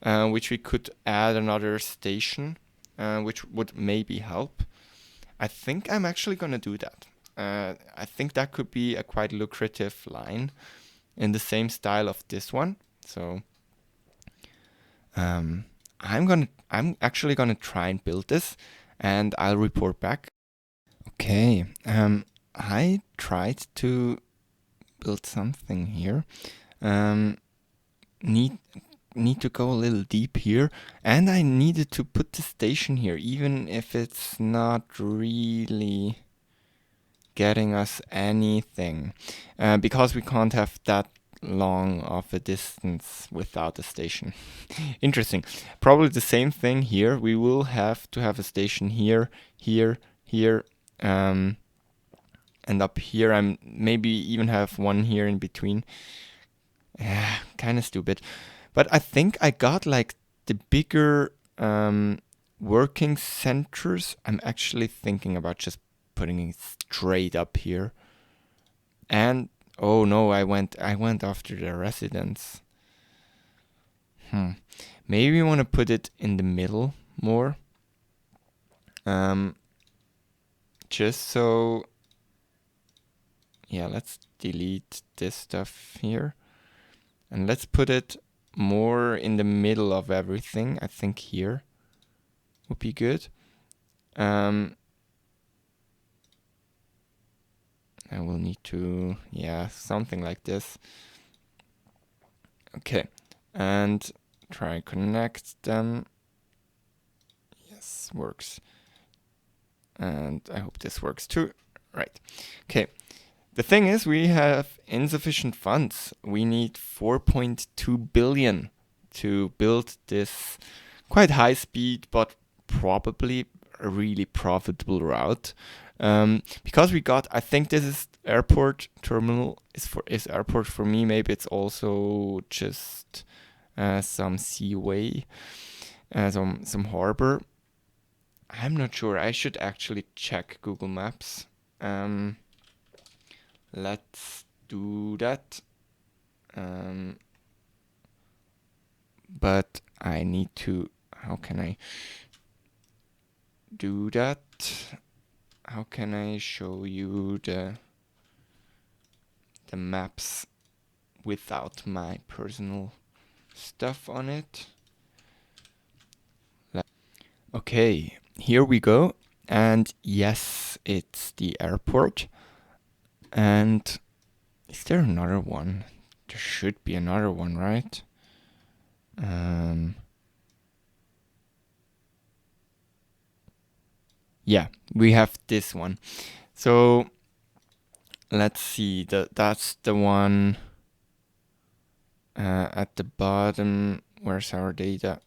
which we could add another station, which would maybe help. I think I'm actually gonna do that. I think that could be a quite lucrative line in the same style of this one. So I'm actually gonna try and build this, and I'll report back. Okay, I tried to build something here. Need to go a little deep here, and I needed to put the station here, even if it's not really getting us anything, because we can't have that long of a distance without a station. Interesting. Probably the same thing here. We will have to have a station here, here, here, and up here. I'm maybe even have one here in between. Kind of stupid. But I think I got like the bigger working centers. I'm actually thinking about just putting it straight up here. And oh no, I went after the residents. Maybe we want to put it in the middle more. Just so... Yeah, let's delete this stuff here. And let's put it more in the middle of everything. I think here would be good. I will need to, something like this. Okay, and try and connect them. Yes, works. And I hope this works too. Right. Okay. The thing is, we have insufficient funds. We need 4.2 billion to build this quite high speed, but probably a really profitable route. Because we got, I think this is airport terminal, is airport for me. Maybe it's also just some seaway, some harbor. I'm not sure. I should actually check Google Maps. Let's do that. But I need to, how can I do that? How can I show you the maps without my personal stuff on it? Okay, here we go. And yes, it's the airport. And is there another one? There should be another one, right? Yeah, we have this one. So let's see. That's the one at the bottom. Where's our data?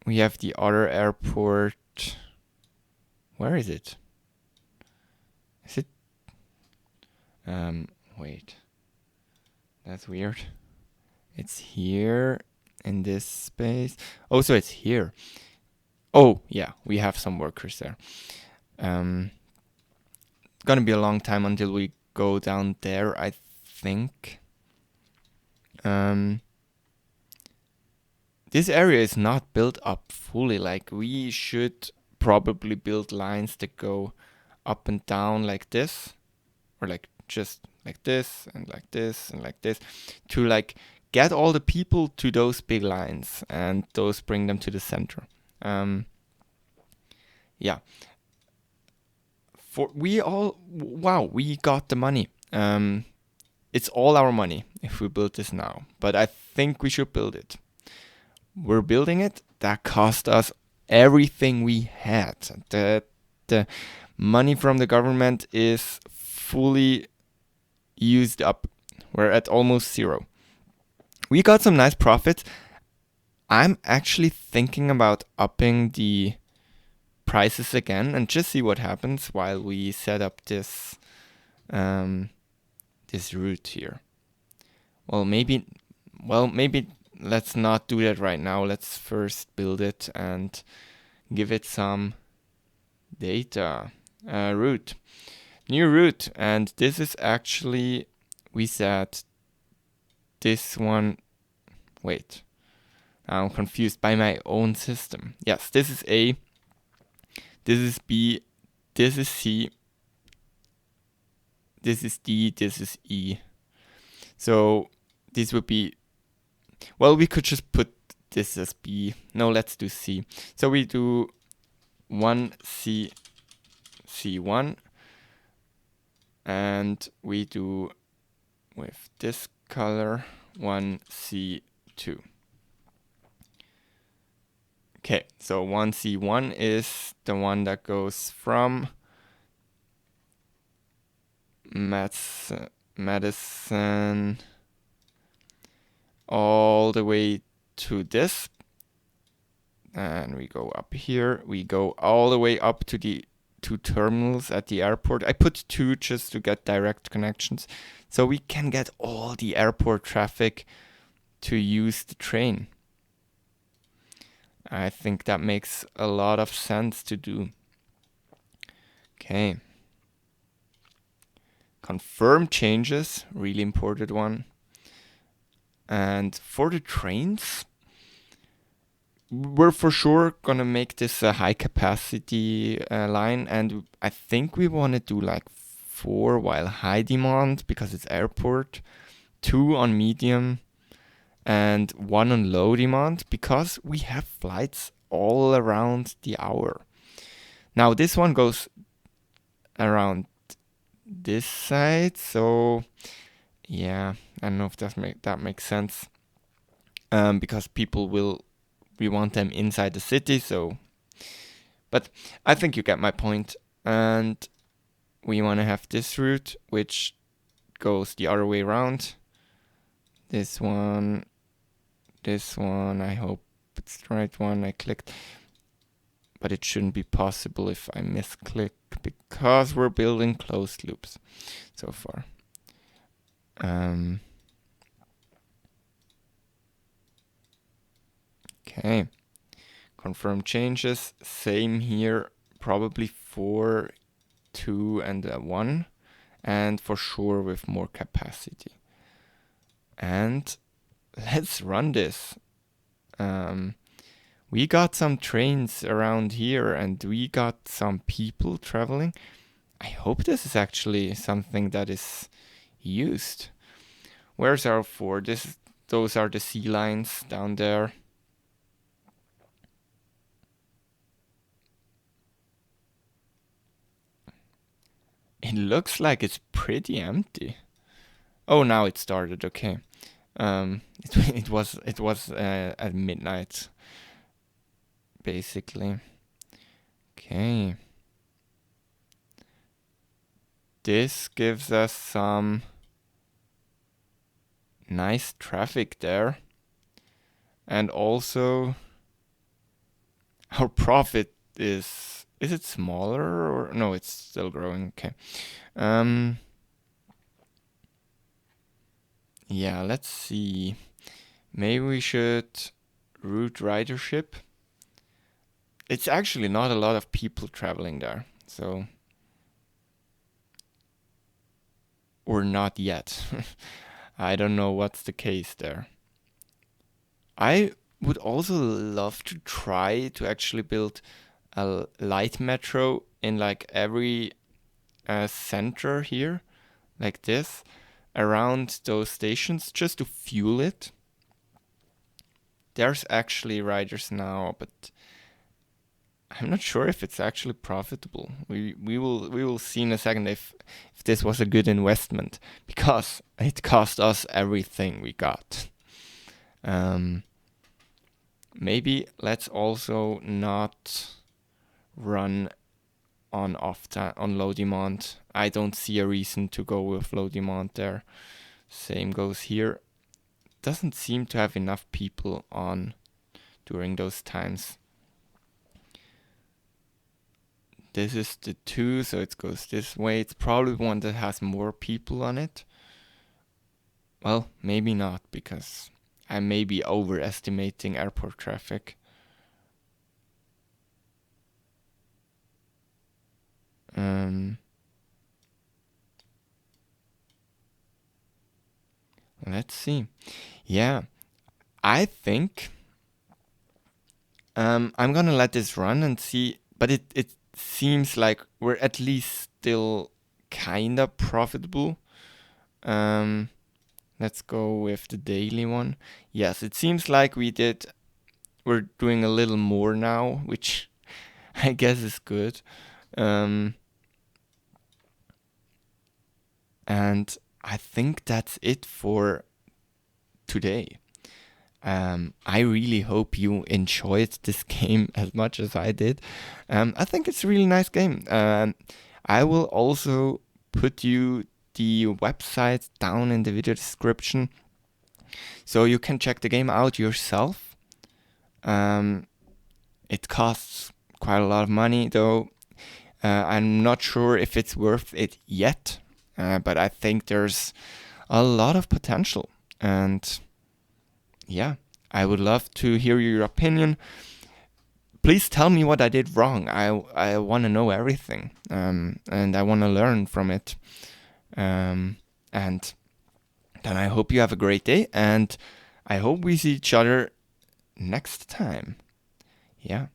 We have the other airport. Where is it? Is it? Wait. That's weird. It's here in this space. Oh, so it's here. Oh, yeah, we have some workers there. Gonna be a long time until we go down there, I think. This area is not built up fully. Like, we should probably build lines that go up and down like this, or like just like this and like this and like this, to like get all the people to those big lines, and those bring them to the center. Yeah. We got the money. It's all our money if we build this now, but I think we should build it. We're building it. That cost us everything we had. The money from the government is fully used up. We're at almost zero. We got some nice profits. I'm actually thinking about upping the prices again and just see what happens while we set up this this route here. Well, maybe let's not do that right now. Let's first build it and give it some data. Route. New route. And this is actually, we said this one. Wait. I'm confused by my own system. Yes, this is A. This is B. This is C. This is D. This is E. So this would be, well, we could just put this as B. No, let's do C. So we do 1C, C1, and we do with this color 1C2. Okay, so 1C1 is the one that goes from Madison all the way to this. And we go up here. We go all the way up to the 2 terminals at the airport. I put 2 just to get direct connections, so we can get all the airport traffic to use the train. I think that makes a lot of sense to do. Okay. Confirm changes, really important one. And for the trains, we're for sure gonna make this a high capacity line, and I think we want to do like 4 while high demand because it's airport, 2 on medium, and 1 on low demand because we have flights all around the hour. Now this one goes around this side, so yeah, I don't know if that makes sense, because we want them inside the city, so, but I think you get my point. And we want to have this route, which goes the other way around. This one, I hope it's the right one. I clicked, but it shouldn't be possible if I misclick because we're building closed loops so far. Okay, confirm changes, same here, probably 4, 2, and a 1, and for sure with more capacity. And let's run this. We got some trains around here, and we got some people traveling. I hope this is actually something that is used. Where's our 4? Those are the sea lines down there. It looks like it's pretty empty. Oh, now it started. Okay. It was at midnight, basically. Okay. This gives us some nice traffic there, and also our profit is it smaller, or no? It's still growing. Okay. Yeah, let's see. Maybe we should route ridership. It's actually not a lot of people traveling there, so, or not yet. I don't know what's the case there. I would also love to try to actually build a light metro in like every center here, like this, around those stations, just to fuel it. There's actually riders now, but I'm not sure if it's actually profitable. We will see in a second if this was a good investment, because it cost us everything we got. Maybe let's also not run on low demand. I don't see a reason to go with low demand there. Same goes here. Doesn't seem to have enough people on during those times. This is the 2, so it goes this way. It's probably one that has more people on it. Well, maybe not, because I may be overestimating airport traffic. Let's see. Yeah, I think I'm gonna let this run and see, but it seems like we're at least still kinda profitable. Let's go with the daily one. Yes, it seems like we're doing a little more now, which I guess is good. And I think that's it for today. I really hope you enjoyed this game as much as I did. I think it's a really nice game. I will also put you the website down in the video description, so you can check the game out yourself. It costs quite a lot of money, though. I'm not sure if it's worth it yet, but I think there's a lot of potential. And yeah, I would love to hear your opinion. Please tell me what I did wrong. I want to know everything, and I want to learn from it. And then I hope you have a great day, and I hope we see each other next time. Yeah.